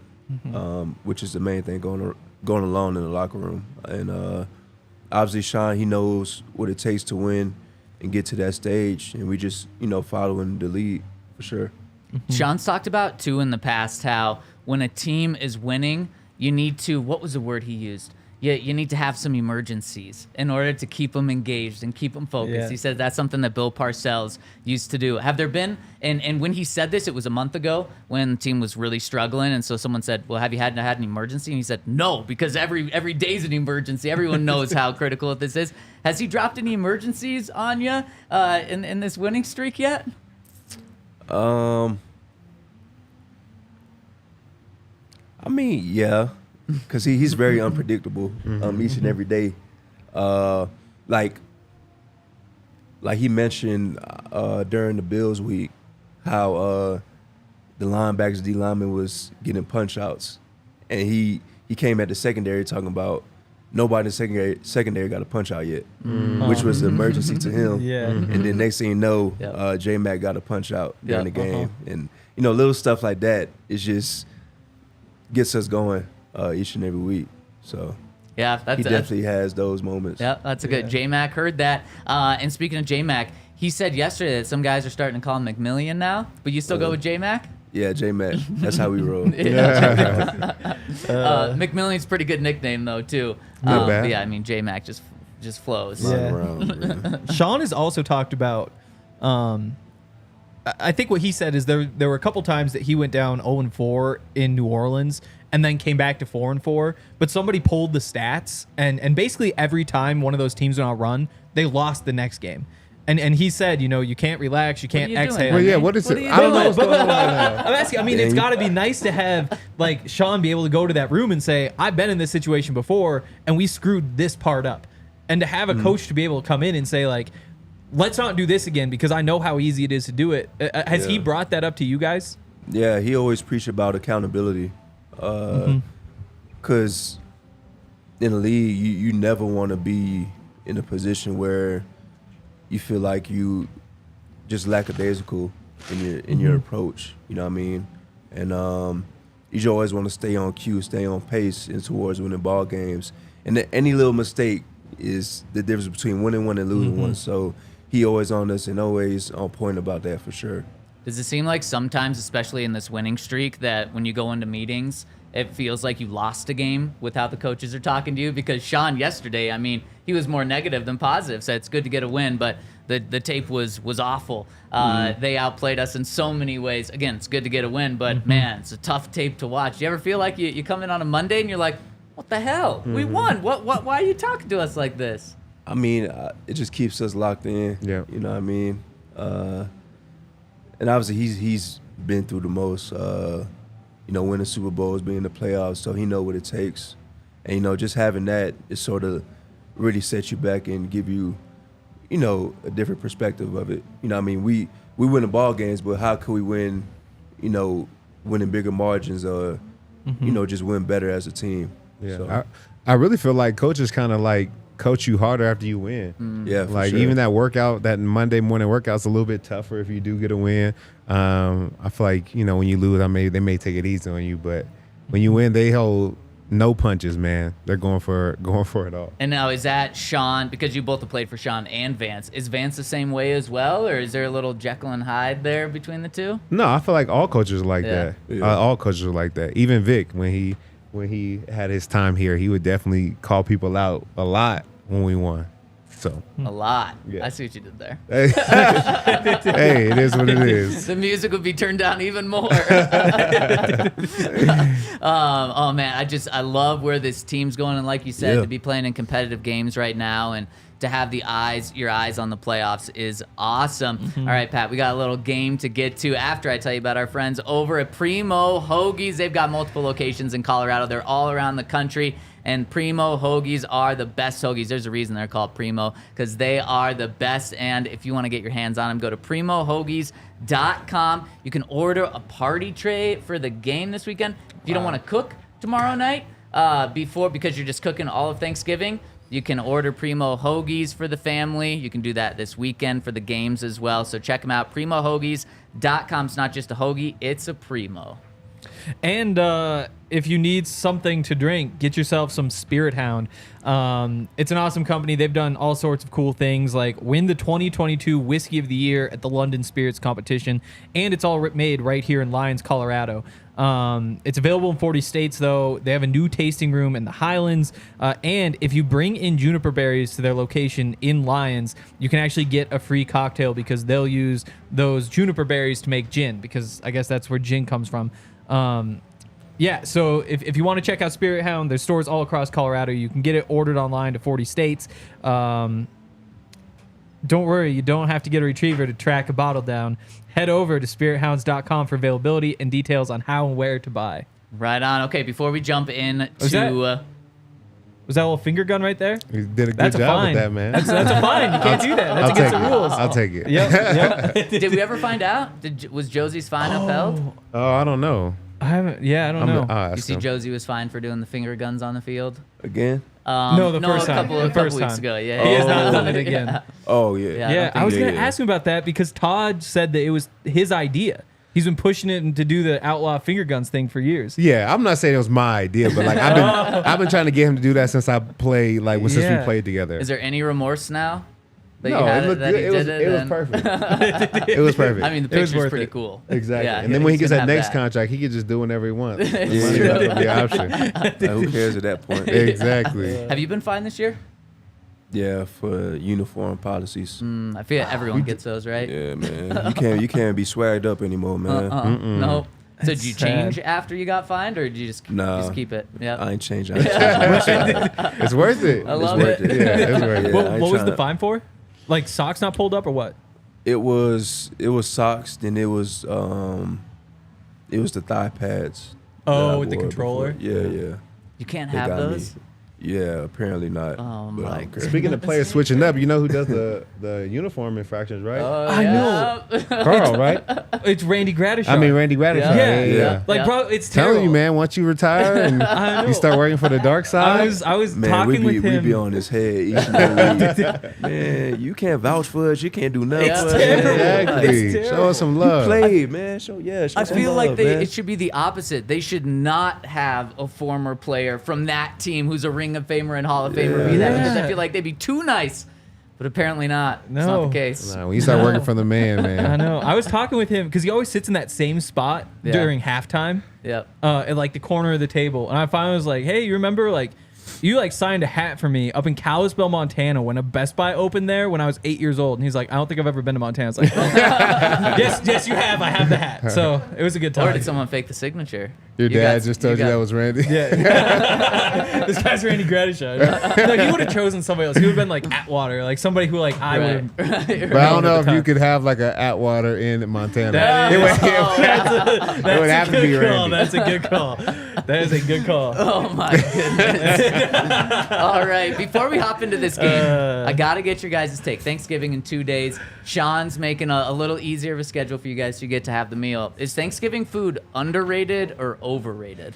which is the main thing going along in the locker room. And obviously Sean, he knows what it takes to win and get to that stage, and we just, following the lead for sure. Sean's talked about, too, in the past how when a team is winning, you need to, what was the word he used? You need to have some emergencies in order to keep them engaged and keep them focused. Yeah. He said that's something that Bill Parcells used to do. Have there been, and when he said this, it was a month ago when the team was really struggling, and so someone said, well, have you had an emergency? And he said, no, because every day's an emergency. Everyone knows how critical this is. Has he dropped any emergencies on you in this winning streak yet? I mean, yeah. Because he's very unpredictable each and every day. Like he mentioned during the Bills week how the linebackers, D lineman was getting punch outs. And he came at the secondary talking about nobody in the secondary got a punch out yet, which was an emergency to him. Yeah. And then next thing you know, J-Mac got a punch out during the game. And, little stuff like that, it just gets us going each and every week. So yeah, he definitely has those moments. Yeah, that's a good. J-Mac heard that. And speaking of J-Mac, he said yesterday that some guys are starting to call him McMillian now, but you still go with J-Mac? Yeah, J-Mac. That's how we roll. McMillian's a pretty good nickname, though, too. Not bad. Yeah, I mean, J-Mac just flows. Yeah. Around, Sean has also talked about, I think what he said is there were a couple times that he went down 0-4 in New Orleans and then came back to 4-4, but somebody pulled the stats, and basically every time one of those teams went on a run, they lost the next game. And he said, you can't relax, you can't exhale. Well, yeah, what is it? I don't know what's going on right now. I'm asking, it's got to be nice to have, like, Sean be able to go to that room and say, I've been in this situation before, and we screwed this part up. And to have a coach to be able to come in and say, like, let's not do this again because I know how easy it is to do it. Has he brought that up to you guys? Yeah, he always preached about accountability. Because in the league, you never want to be in a position where you feel like you just lackadaisical in your approach. You know what I mean? And you always want to stay on cue, stay on pace, and towards winning ball games. And any little mistake is the difference between winning one and losing one. So he always on us and always on point about that for sure. Does it seem like sometimes, especially in this winning streak, that when you go into meetings, it feels like you lost a game with how the coaches are talking to you? Because Sean yesterday, he was more negative than positive. So it's good to get a win, but the tape was awful. They outplayed us in so many ways. Again, it's good to get a win, but man, it's a tough tape to watch. Do you ever feel like you come in on a Monday and you're like, what the hell? We won. What? Why are you talking to us like this? It just keeps us locked in. Yeah. You know what I mean? And obviously he's been through the most, winning Super Bowls, being in the playoffs, so he know what it takes. And, just having that is sort of really set you back and give you, a different perspective of it. We win the ball games, but how could we win, winning bigger margins or, just win better as a team? Yeah. So. I really feel like coaches kind of like coach you harder after you win. Yeah, for like sure. Even that workout, that Monday morning workout's a little bit tougher if you do get a win. I feel like when you lose, they may take it easy on you, but When you win, they hold no punches, man. They're going for it all. And now, is that Sean, because you both have played for Sean and Vance, is Vance the same way as well, or is there a little Jekyll and Hyde there between the two? No, I feel like all coaches are like that. Yeah. All coaches are like that. Even Vic, when he had his time here, he would definitely call people out a lot when we won. So A lot. Yeah. I see what you did there. hey, it is what it is. The music would be turned down even more. Oh man, I love where this team's going, and like you said, to be playing in competitive games right now and to have your eyes on the playoffs is awesome. All right, Pat, we got a little game to get to after I tell you about our friends over at Primo Hoagies. They've got multiple locations in Colorado. They're all around the country. And Primo Hoagies are the best hoagies. There's a reason they're called Primo, because they are the best. And if you want to get your hands on them, go to primohoagies.com. You can order a party tray for the game this weekend. If you don't want to cook tomorrow night because you're just cooking all of Thanksgiving, you can order Primo Hoagies for the family. You can do that this weekend for the games as well. So check them out, primohoagies.com. It's not just a hoagie, it's a Primo. And if you need something to drink, get yourself some Spirit Hound. It's an awesome company. They've done all sorts of cool things, like win the 2022 Whiskey of the Year at the London Spirits Competition, and it's all made right here in Lyons, Colorado. It's available in 40 states, though. They have a new tasting room in the Highlands, and if you bring in juniper berries to their location in Lyons, you can actually get a free cocktail because they'll use those juniper berries to make gin, because I guess that's where gin comes from. Yeah, so if you want to check out Spirit Hound, there's stores all across Colorado. You can get it ordered online to 40 states. Don't worry, you don't have to get a retriever to track a bottle down. Head over to spirithounds.com for availability and details on how and where to buy. Right on. Okay, before we jump in Was that a little finger gun right there? You did a good job with that, man. That's a fine. You can't do that. That's against the rules. I'll take it. Yep. Did we ever find out? Was Josie's fine upheld? Oh, I don't know. I don't know. You see, Josie was fine for doing the finger guns on the field? Again? No, the first time. A couple weeks ago. Yeah, he has not done it again. Oh, yeah. Yeah, I was going to ask him about that because Todd said that it was his idea. He's been pushing it to do the outlaw finger guns thing for years. Yeah, I'm not saying it was my idea, but like I've been trying to get him to do that since I played, since we played together. Is there any remorse now? No, it looked good. It was perfect. It was perfect. I mean, the picture's pretty cool. Exactly. Yeah, and then when he gets that next contract, he can just do whenever he wants. The option. Who cares at that point? Exactly. Have you been fined this year? Yeah, for uniform policies. I feel everyone gets those, right? Yeah, man. You can't be swagged up anymore, man. No. So did you change after you got fined, or did you just keep it? Yeah. I ain't changing. It's worth it. I love it. Yeah, it's worth it. What was the fine for? Like socks not pulled up or what? It was socks, then it was the thigh pads. Oh, with the controller? Before. Yeah. You can't have those? Yeah, apparently not. Oh my God. Speaking of players switching up, you know who does the uniform infractions, right? I know. Carl, right? It's Randy Gradishaw. I mean, Randy Gradishaw. Yeah. Like, bro, it's terrible. Telling you, man, once you retire and you start working for the dark side. I was man, talking with him. We be on his head each and every week. Man, you can't vouch for us. You can't do nothing. It's for us. Exactly. Show us some love. You played, man. Show I some feel love, like it should be the opposite. They should not have a former player from that team who's a Ring of Famer and Hall of Famer be that, because I feel like they'd be too nice. But apparently not. No. It's not the case. No, when you start working for the man. I know. I was talking with him because he always sits in that same spot during halftime. Yep. At like the corner of the table. And I finally was like, hey, you remember you signed a hat for me up in Kalispell, Montana when a Best Buy opened there when I was 8 years old. And he's like, I don't think I've ever been to Montana. It's like, yes, you have. I have the hat. So it was a good time. Or did someone fake the signature? Your dad just told you that was Randy? Yeah. This guy's Randy Gradishaw. No, he would have chosen somebody else. He would have been like Atwater, like somebody who I would have. But I don't know if you could have like an Atwater in Montana. It would have to be Randy. That's a good call. That is a good call. Oh my goodness. All right, before we hop into this game, I got to get your guys' take. Thanksgiving in 2 days. Sean's making a little easier of a schedule for you guys so you get to have the meal. Is Thanksgiving food underrated or overrated?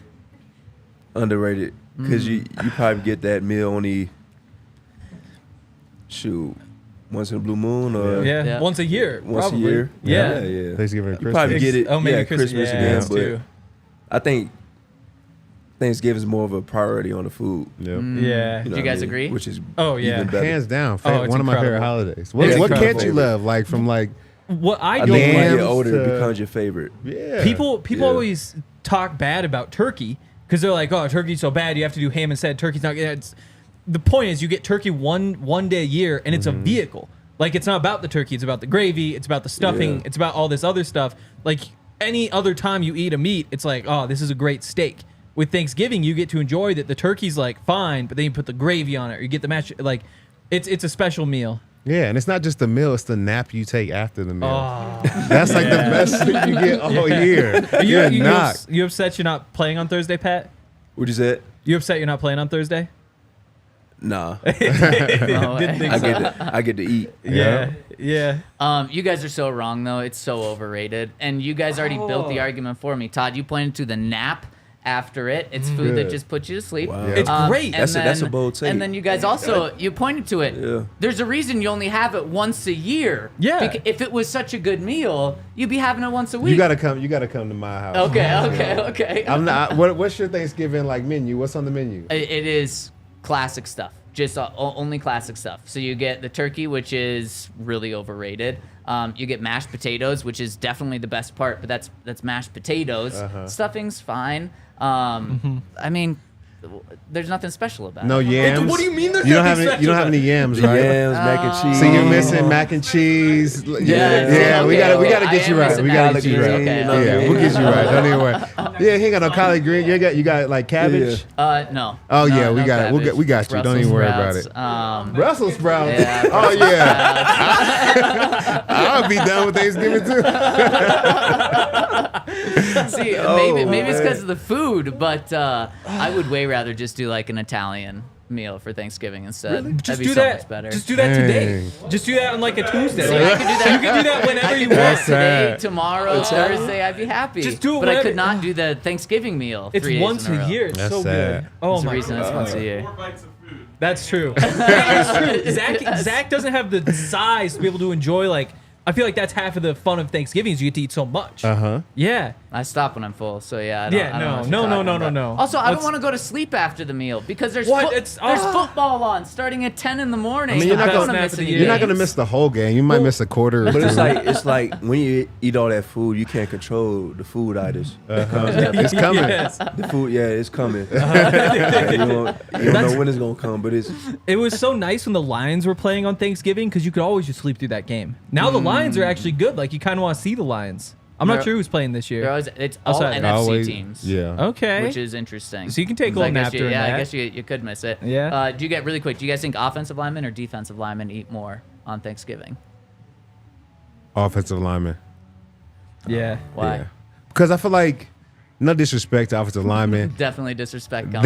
Underrated, because you probably get that meal only once in a blue moon or once a year. Once probably. a year. Yeah. Thanksgiving or Christmas. You probably get it. Oh, maybe Christmas again. that's But too. I think Thanksgiving is more of a priority on the food. Yep. Yeah. Do you guys agree? Which is yeah. Hands down. it's One of my favorite incredible. holidays. It's What can't incredible. you love? Like from like What I I don't think when you Yams get older, it to- becomes your favorite. People Yeah. always talk bad about turkey because they're like, oh, turkey's so bad. You have to do ham instead. Turkey's not. The point is, you get turkey one day a year, and it's a vehicle. Like, it's not about the turkey. It's about the gravy. It's about the stuffing. Yeah. It's about all this other stuff. Like, any other time you eat a meat, it's like, oh, this is a great steak. With Thanksgiving, you get to enjoy that the turkey's like fine, but then you put the gravy on it, or you get the mashed. Like, it's a special meal. Yeah, and it's not just the meal; it's the nap you take after the meal. Oh, That's like the best sleep you get all year. You're knocked. You upset you're not playing on Thursday, Pat? What you said? You upset you're not playing on Thursday? Nah. Didn't think so. I get to eat. Yeah. You guys are so wrong, though. It's so overrated. And you guys already built the argument for me. Todd, you pointed to the nap after it. It's food that Good. just puts you to sleep. Wow. It's great. and That's a bold take. And then you guys also, you pointed to it. Yeah. There's a reason you only have it once a year. Yeah. If it was such a good meal, you'd be having it once a week. You gotta come. You gotta come to my house. Okay. I'm not. What's your Thanksgiving like menu? What's on the menu? It is classic stuff. Just only classic stuff. So you get the turkey, which is really overrated. You get mashed potatoes, which is definitely the best part, but that's mashed potatoes. Stuffing's fine. I mean, there's nothing special about No it. yams. What do you mean there's You don't nothing have any. You don't have any yams, The right? yams, mac and cheese. So you're missing mac and cheese. Yeah, we okay, gotta I get you am right. missing We gotta collard get you right. greens, okay, Yeah, okay. we'll get you right. Don't even worry. Yeah, he ain't got no collard green. You got like cabbage. No. Oh, yeah, No we got it. cabbage. We got you. Don't even worry about it. Sprouts. Brussels sprouts. Yeah, Oh yeah. I'll be done with Thanksgiving too. See, maybe it's because of the food, but I would way rather just do like an Italian meal for Thanksgiving instead. Just That'd be do so that. much better. Just do that today. Dang. Just do that on like a Tuesday. See, Like, I could do that. You can do that whenever you That's want. Today, sad. tomorrow, Thursday, I'd be happy. Just do it But I whenever- could not do the Thanksgiving meal. It's 3 days once in a row. year. It's That's so sad. good. Oh There's a my reason it's god. once a year. That's true. That is true. Zach doesn't have the size to be able to enjoy like. I feel like that's half of the fun of Thanksgiving is you get to eat so much. Yeah. I stop when I'm full, so yeah. I don't know what you're talking about. No. Also, I don't Let's- want to go to sleep after the meal because there's What? there's football on starting at 10 in the morning. I mean, you're not I don't gonna- wanna miss any You're not gonna games. miss the whole game. You might miss a quarter. Or But two. it's like when you eat all that food, you can't control the food items. It's coming. Yes. The food, yeah, it's coming. You don't know when it's gonna come, but it's It was so nice when the Lions were playing on Thanksgiving because you could always just sleep through that game. Now the Lions are actually good. Like you kind of want to see the Lions. I'm not They're- sure who's playing this year. It's all Outside. NFC Always- teams. Yeah. Okay. Which is interesting. So you can take a So little nap I during that. guess you could miss it. Yeah. Do you get really quick? Do you guys think offensive linemen or defensive linemen eat more on Thanksgiving? Offensive lineman. Yeah. Why? Yeah. Because I feel like, no disrespect to offensive linemen, Definitely disrespect. Coming.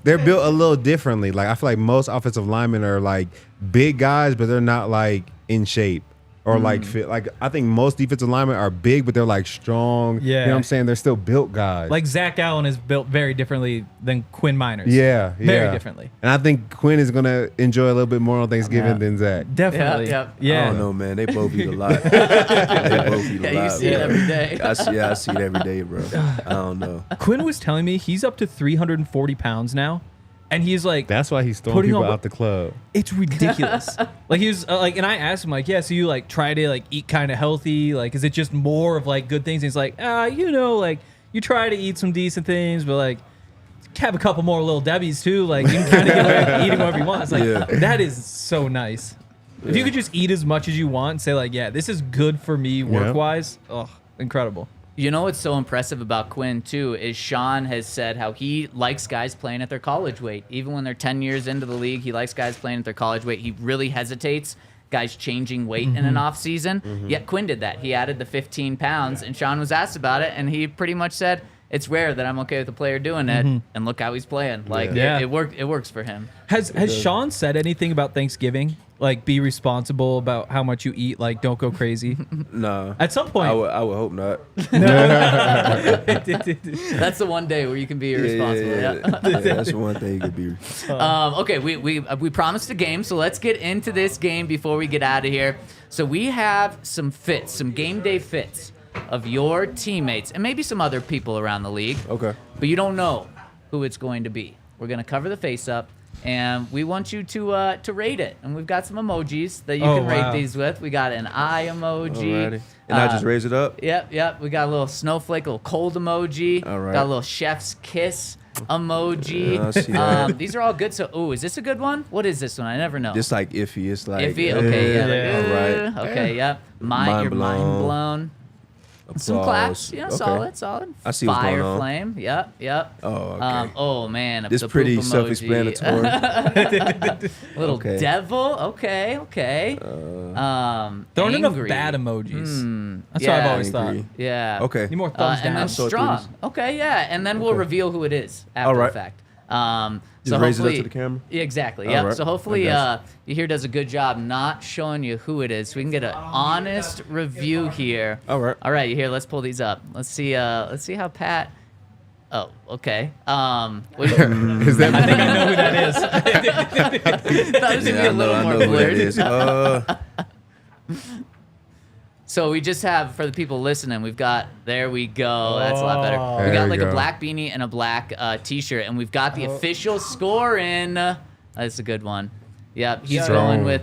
they're built a little differently. Like I feel like most offensive linemen are like big guys, but they're not like in shape or like fit. Like I think most defensive linemen are big, but they're like strong. Yeah. You know what I'm saying? They're still built guys. Like Zach Allen is built very differently than Quinn Meinerz. yeah, Very yeah. differently. And I think Quinn is gonna enjoy a little bit more on Thanksgiving than Zach. Definitely. Yeah. Yeah. I don't know, man. They both eat a lot. They both eat a Yeah, you lot. see it bro. every day. I see it every day, bro. I don't know. Quinn was telling me he's up to 340 pounds now. And he's like, That's why he's throwing Putting people on- out the club. it's ridiculous. Like he was like, and I asked him like, yeah, so you like try to like eat kind of healthy? Like, is it just more of like good things? And he's like, like you try to eat some decent things, but like have a couple more little Debbies too. Like you can kind of get away with eating whatever you want. It's like, Yeah. that is so nice. If you could just eat as much as you want and say like, yeah, this is good for me work wise. Oh, incredible. You know what's so impressive about Quinn, too, is Sean has said how he likes guys playing at their college weight. Even when they're 10 years into the league, he likes guys playing at their college weight. He really hesitates guys changing weight in an off season. Yet Quinn did that. He added the 15 pounds, and Sean was asked about it, and he pretty much said, it's rare that I'm okay with a player doing it, and look how he's playing. Like, Yeah. it works for him. Has Sean said anything about Thanksgiving? Like, be responsible about how much you eat. Like, don't go crazy. Nah. At some point, I would hope not. That's the one day where you can be irresponsible. Yeah. Yeah, that's one thing you could be. Okay, we promised a game, so let's get into this game before we get out of here. So we have some fits, some game day fits of your teammates and maybe some other people around the league. Okay. But you don't know who it's going to be. We're going to cover the face up, and we want you to rate it. And we've got some emojis that you can rate these with. We got an eye emoji. Alrighty. And I just raise it up? Yep. We got a little snowflake, a little cold emoji. All right. Got a little chef's kiss emoji. Yeah, I see that. These are all good. So, is this a good one? What is this one? I never know. Just like iffy. It's like Iffy? Okay, all right. Okay, yep. You're mind blown. Some claps, solid. I see what's Fire going on. flame, yep. Oh, okay. Oh man, This the pretty poop emoji. self-explanatory. Little Okay. devil, okay. Throwing enough Angry. bad emojis. That's yeah. what I've always thought. Angry. Yeah. Okay. Need more thumbs And down. then So strong. threes. Okay, yeah, and then we'll Okay. reveal who it is after All right. the fact. Just raise it up to the camera? Yeah, exactly. All Yep. right. So hopefully, I got you here does a good job not showing you who it is, so we can get an honest review here. All right. All right. Here, let's pull these up. Let's see how Pat. Oh, okay. What do you, Is that I think I know who that is. thought it was gonna be a little I more know who blurred. that is. So we just have, for the people listening, we've got, there we go. That's a lot better. We There got we like a go. black beanie and a black t-shirt, and we've got the official score in. That's a good one. Yep, he's Strong. going with,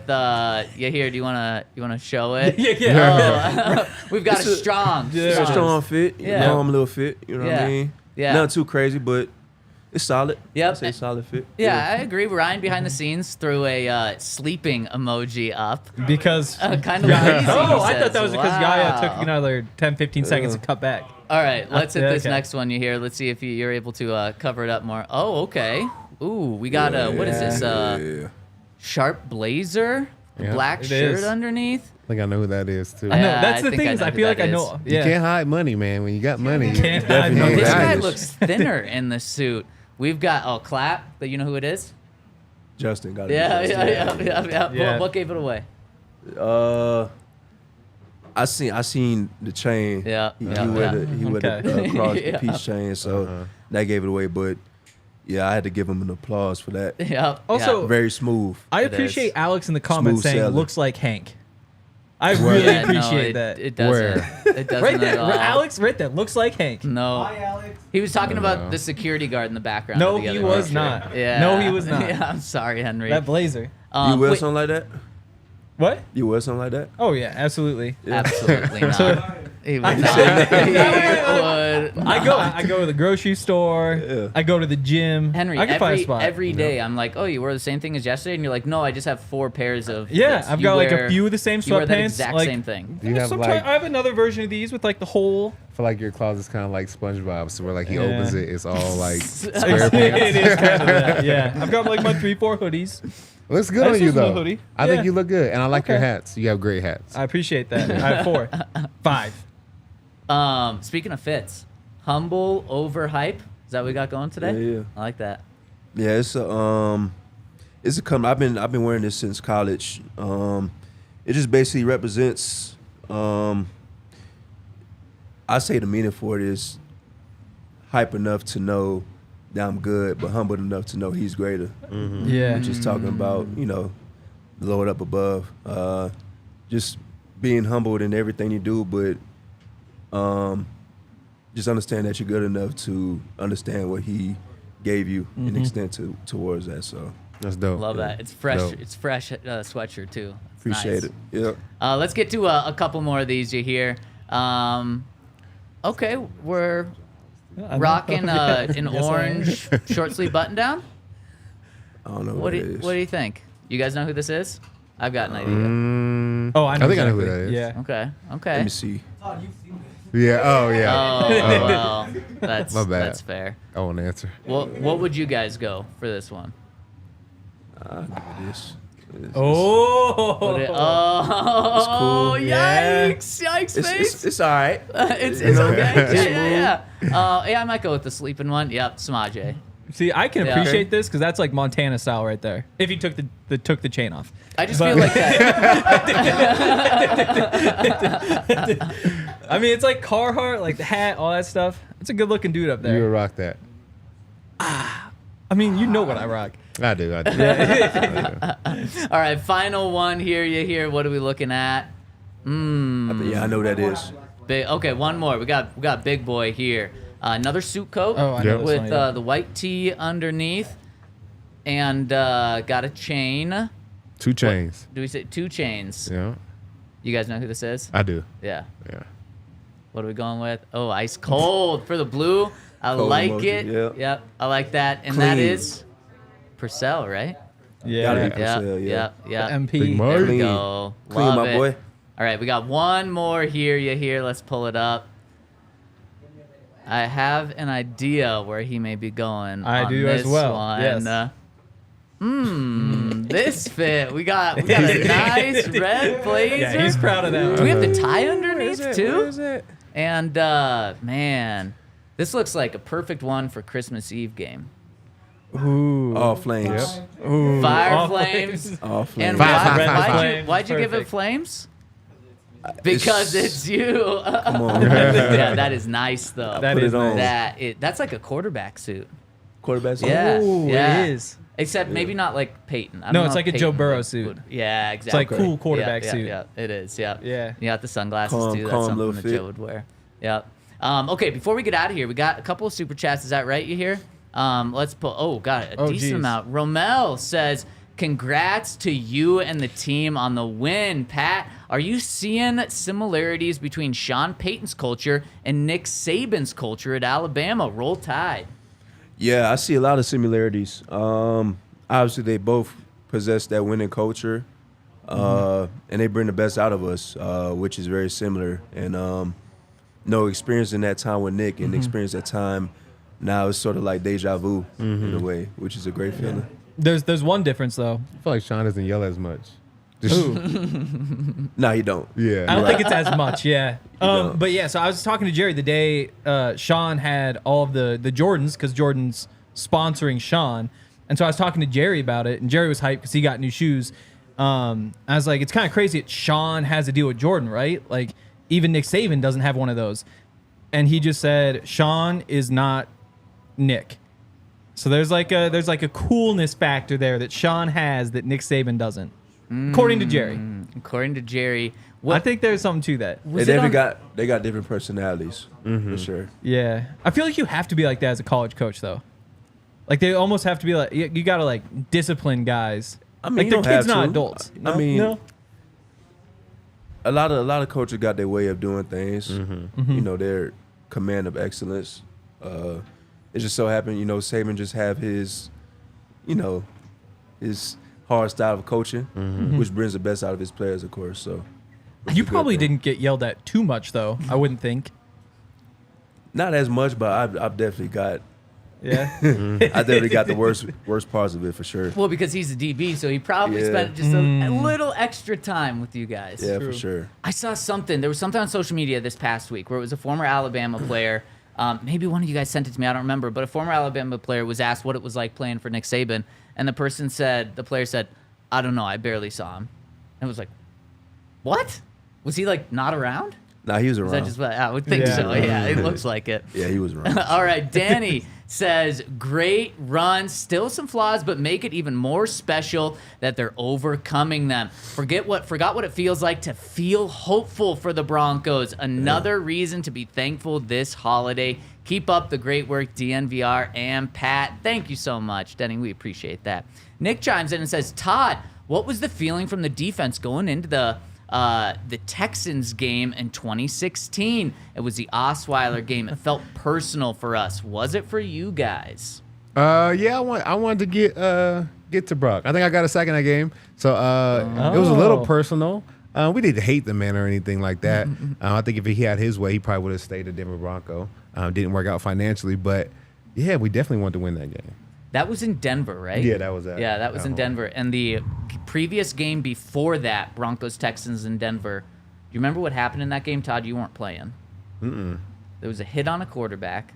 here, do you wanna show it? Yeah. Oh, we've got It's a a- strong. It's a strong fit. You Yeah. know, I'm a little fit. You know what Yeah. I mean? Yeah. Nothing too crazy, but it's solid. Yep. I say solid fit. Yeah, I agree. Ryan behind the scenes threw a sleeping emoji up. Because Kind of lazy, he Oh, I says. thought that was because Wow. Yaya took another 10, 15 seconds to cut back. All right, let's hit Yeah, this okay. next one you hear. Let's see if you're able to cover it up more. Oh, okay. Ooh, we got what is this? Yeah. Sharp blazer, Yeah. black It shirt is. underneath. I think I know who that is too. I know. Yeah, That's I the think thing I is know I who feel like that I know. is. You Yeah. can't hide money, man. When you got money, you Can't hide definitely money. This guy values. looks thinner in the suit. We've got clap. That you know who it is? Justin got it. Yeah. Yeah. What gave it away? I seen the chain. Yeah, He yeah, wear yeah. the cross Yeah. the peace chain, so that gave it away. But yeah, I had to give him an applause for that. Yep. Also- Very smooth. I It appreciate is. Alex in the comments Smooth saying sailing. looks like Hank. I really Yeah, no, appreciate that. It doesn't. Where? It doesn't Right at there, all. Alex, right there, looks like Hank. No. Alex. He was talking about no. the security guard in the background. No, of the he other was picture. not. Yeah. No, he was not. Yeah, I'm sorry, Henry. That blazer. You wear wait, something like that? What? You wear something like that? Oh yeah, absolutely. Absolutely not. He would not. He would I go to the grocery store. Yeah. I go to the gym. Henry, I can find a spot. every day I'm like, oh, you wore the same thing as yesterday? And you're like, no, I just have 4 pairs of Yeah, this. I've You got like wear- a few of the same You wear that sweatpants. exact like, same thing. Do you have sometimes like? I have another version of these with like the whole. I feel like your closet's kind of like SpongeBob, so where like he Yeah. opens it, it's all like it SquarePants. is kind of that. Yeah, I've got like my 3-4 hoodies. Looks good I on just you use my though. hoodie. I Yeah. think you look good, and I like your Okay. hats. You have great hats. I appreciate that. I have 4, 5. Speaking of fits, humble over hype. Is that what we got going today? Yeah. I like that. Yeah, it's a come. I've been wearing this since college. It just basically represents. I say the meaning for it is hype enough to know that I'm good, but humble enough to know he's greater. Yeah. Just talking about the Lord up above. Just being humbled in everything you do, but just understand that you're good enough to understand what he gave you and extend towards that. So That's dope. Love that. It's fresh. Dope. It's fresh sweatshirt too. It's appreciate nice. it. Yeah. Let's get to a couple more of these you hear. Okay, we're rocking an orange short sleeve button down. I don't know What what, do it you, is. what do you think? You guys know who this is? I've got an idea. Oh, I think I know who exactly. that is. Yeah. Okay. Let Okay. me see. Todd, you've seen this. Yeah. Oh yeah. Oh well, that's My bad. that's fair. I won't answer. What would you guys go for this one? I'll give it this. Oh. Oh, cool. Yeah. yikes! Yikes! Face. It's all right. It's okay. Yeah. I might go with the sleeping one. Yep, Samaje. See, I can Yeah. appreciate this because that's like Montana style right there. If you took the chain off. I just But- feel like that. I mean, it's like Carhartt, like the hat, all that stuff. It's a good looking dude up You would there. rock that. I mean, you know what I rock. I do. I do. All right, final one here. You hear? What are we looking at? Yeah, I know that is. Big. Okay, one more. We got big boy here. Another suit coat I know this with one, the white tee underneath, and got a chain. 2 chains. Do we say 2 chains? Yeah. You guys know who this is? I do. Yeah. Yeah. What are we going with? Oh, ice cold for the blue. I Cold like emoji, it. yep. I like that. And Clean. that is Purcell, right? Gotta be Yeah. Purcell, yeah. Yeah. MP. Big There we Clean. go. Clean, Love my it. boy. All right, we got one more here. Let's pull it up. I have an idea where he may be going. I on do as this well, One. yes. This fit. We got a nice red blazer. Yeah, he's proud of that Do we one. have the tie underneath too? Where is it? And man, this looks like a perfect one for Christmas Eve game. Ooh. All flames. Ooh. Fire All flames. All And flames. why'd you give it Perfect. flames? Because it's you. Come on. Yeah, that is nice though. That Put is it on. nice. That's like a quarterback suit. Quarterback. Yeah, Ooh, yeah. it is. Except maybe not like Peyton. I don't No, know it's if like a Peyton Joe Burrow would- suit. would- Yeah, exactly. It's like cool quarterback yeah, suit. Yeah, it is. Yeah. Yeah. You got the sunglasses Calm- too. That's calm something little that fit. Joe would wear. Yeah. Okay, before we get out of here, we got a couple of super chats. Is that right? You hear? Let's pull. Oh, got a decent geez. amount. Romel says, "Congrats to you and the team on the win, Pat. Are you seeing similarities between Sean Payton's culture and Nick Saban's culture at Alabama? Roll Tide." Yeah, I see a lot of similarities. Obviously, they both possess that winning culture, and they bring the best out of us, which is very similar. And experiencing that time with Nick and experience that time now is sort of like deja vu in a way, which is a great feeling. There's one difference though. I feel like Sean doesn't yell as much. Just, No, he don't. yeah. I don't think it's as much, yeah. don't. But yeah, so I was talking to Jerry the day Sean had all of the Jordans because Jordan's sponsoring Sean, and so I was talking to Jerry about it, and Jerry was hyped because he got new shoes. I was like, it's kind of crazy that Sean has a deal with Jordan, right? Like even Nick Saban doesn't have one of those, and he just said Sean is not Nick. So there's like a coolness factor there that Sean has that Nick Saban doesn't, according to Jerry. According to Jerry, I think there's something to that. They definitely got different personalities for sure. Yeah, I feel like you have to be like that as a college coach, though. Like they almost have to be like you got to like discipline guys. I mean, like you they're don't kids, have not to. adults. I mean, no. a lot of coaches got their way of doing things. You know, their command of excellence. It just so happened, Saban just have his hard style of coaching, which brings the best out of his players, of course. So which You is a good probably thing. didn't get yelled at too much, though. I wouldn't think. Not as much, but I've definitely got Yeah. I definitely got the worst parts of it for sure. well, because he's a DB, so he probably Yeah. spent just a little extra time with you guys. Yeah, for sure. I saw something. There was something on social media this past week where it was a former Alabama player. Maybe one of you guys sent it to me. I don't remember. But a former Alabama player was asked what it was like playing for Nick Saban, and the player said, "I don't know. I barely saw him." And it was like, what? Was he like not around? Nah, he was Is around. that just what I would think Yeah. so? Yeah, it looks like it. Yeah, he was around. All right, Danny says, great run, still some flaws, but make it even more special that they're overcoming them. Forgot what it feels like to feel hopeful for the Broncos. Another reason to be thankful this holiday. Keep up the great work, DNVR and Pat. Thank you so much, Denny. We appreciate that. Nick chimes in and says, Todd, what was the feeling from the defense going into the Texans game in 2016? It was the Osweiler game. It felt personal for us. Was it for you guys? Yeah, I wanted to get to Brock. I think I got a sack in that game, so it was a little personal. We didn't hate the man or anything like that. I think if he had his way, he probably would have stayed a Denver Bronco. Didn't work out financially, but yeah, we definitely wanted to win that game. That was in Denver, right? Yeah, that was that. Yeah, that was in Denver. And the previous game before that, Broncos-Texans in Denver, do you remember what happened in that game, Todd? You weren't playing. There was a hit on a quarterback,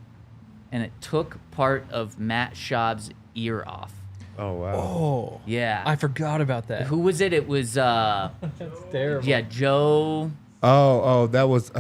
and it took part of Matt Schaub's ear off. Oh, wow. Oh, Yeah. I forgot about that. Who was it? It was, That's terrible. yeah, Joe That was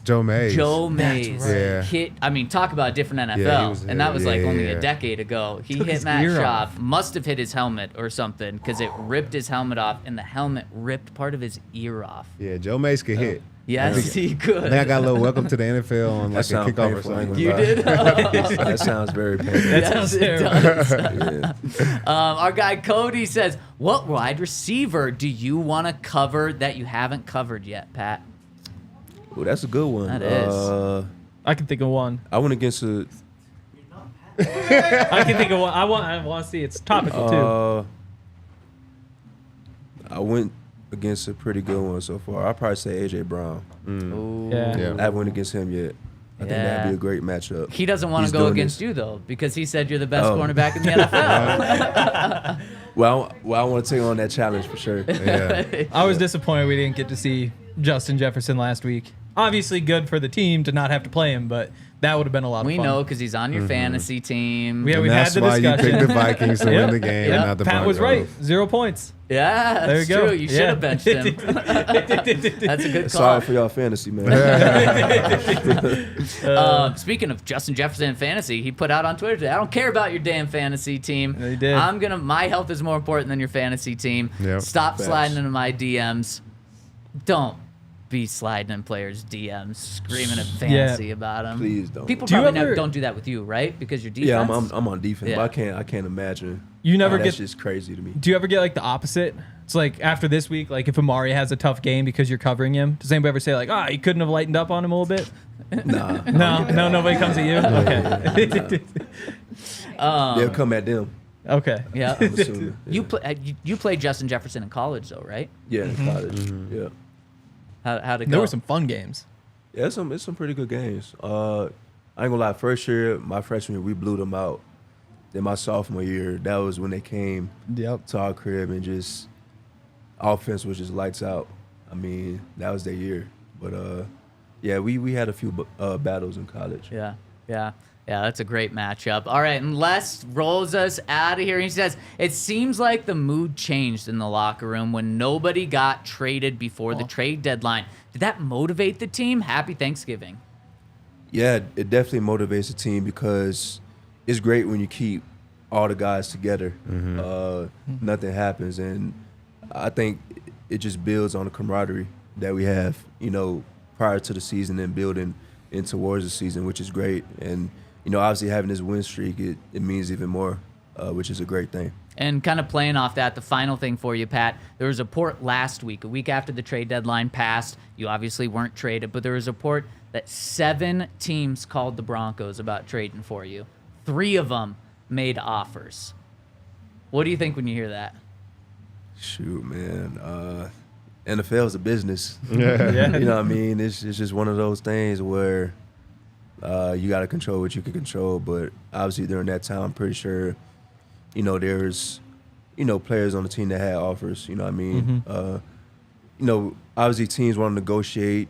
Joe Mays. Mays. right. Yeah. Hit, I mean, talk about a different NFL. Yeah, he was- and that was like yeah, only yeah. a decade ago. He Took hit his Matt ear Schaub, off. must have hit his helmet or something, because it ripped his helmet off, and the helmet ripped part of his ear off. Yeah, Joe Mays could hit. Yes, he could. I think I got a little welcome to the NFL on like a kickoff or something. You did? That sounds very painful. That sounds terrible. Our guy Cody says, what wide receiver do you want to cover that you haven't covered yet, Pat? Ooh, that's a good one. That is. I can think of one. I went against a... I can think of one. I want to see. It's topical, too. I went against a pretty good one so far. I'd probably say A.J. Brown. Yeah. I haven't went against him yet. I think that'd be a great matchup. He doesn't want to go against you, though, because he said you're the best cornerback in the NFL. Well, I want to take on that challenge for sure. Yeah. I was disappointed we didn't get to see Justin Jefferson last week. Obviously good for the team to not have to play him, but that would have been a lot of fun. We know because he's on your fantasy team. Yeah, we've that's had the why discussion. you picked the Vikings to win the game and not the Pat Broncos. was right. 0 points. Yeah, There that's you go. true. You should have benched him. That's a good call. Sorry for y'all fantasy, man. Speaking of Justin Jefferson in fantasy, he put out on Twitter today, I don't care about your damn fantasy team. He did. My health is more important than your fantasy team. Yep. Stop Facts. sliding into my DMs. Don't be sliding in players' DMs, screaming at fantasy about them. Please don't. People Do you probably ever- don't do that with you, right? Because you're defense. Yeah, I'm on defense, Yeah. but I can't imagine. You never That's get- just crazy to me. Do you ever get like the opposite? It's like after this week, like if Amari has a tough game because you're covering him, does anybody ever say like, you couldn't have lightened up on him a little bit? Nah. No, nobody comes at you? Okay. They'll come at them. Okay. Yeah. I'm assuming. You played Justin Jefferson in college, though, right? Yeah, in college. Yeah. How'd it go? There were some fun games. Yeah, it's some pretty good games. I ain't gonna lie. First year, my freshman year, we blew them out. Then my sophomore year, that was when they came Yep. to our crib and just offense was just lights out. I mean, that was their year. But yeah, we had a few battles in college. Yeah, that's a great matchup. All right, and Les rolls us out of here. He says, it seems like the mood changed in the locker room when nobody got traded before the trade deadline. Did that motivate the team? Happy Thanksgiving. Yeah, it definitely motivates the team because it's great when you keep all the guys together. Nothing happens, and I think it just builds on the camaraderie that we have, prior to the season and building in towards the season, which is great. And obviously having this win streak, it means even more, which is a great thing. And kind of playing off that, the final thing for you, Pat, there was a report last week, a week after the trade deadline passed. You obviously weren't traded, but there was a report that 7 teams called the Broncos about trading for you. 3 of them made offers. What do you think when you hear that? Shoot, man. NFL is a business. Yeah. You know what I mean? It's just one of those things where you got to control what you can control. But obviously during that time, I'm pretty sure, there's, players on the team that had offers. You know what I mean? Obviously teams want to negotiate,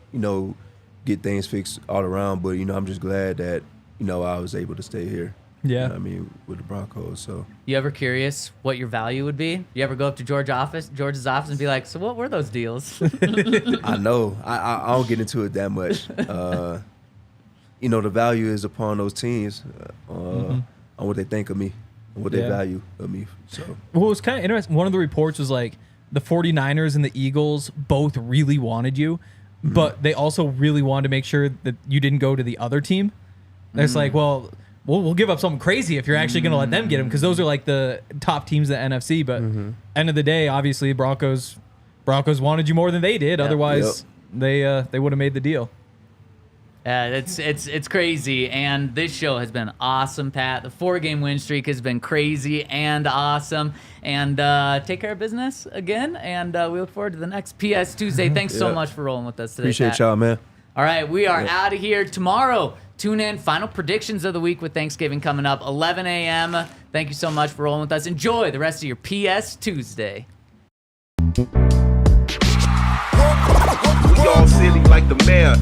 get things fixed all around. But, I'm just glad that, I was able to stay here. Yeah. You know what I mean, with the Broncos. So You ever curious what your value would be? You ever go up to George's office and be like, so what were those deals? I know. I don't get into it that much. The value is upon those teams on what they think of me and what they value of me. So Well, it was kind of interesting. One of the reports was like the 49ers and the Eagles both really wanted you, but they also really wanted to make sure that you didn't go to the other team. It's like, well, we'll give up something crazy if you're actually going to let them get him, because those are like the top teams in the NFC. But end of the day, obviously, Broncos wanted you more than they did. Yeah. Otherwise, they would have made the deal. It's crazy, and this show has been awesome, Pat. The 4-game win streak has been crazy and awesome. And take care of business again, and we look forward to the next PS Tuesday. Thanks so much for rolling with us today, appreciate Pat. y'all, man. All right, we are out of here tomorrow. Tune in. Final predictions of the week with Thanksgiving coming up, 11 a.m. Thank you so much for rolling with us. Enjoy the rest of your PS Tuesday. We all silly like the mayor.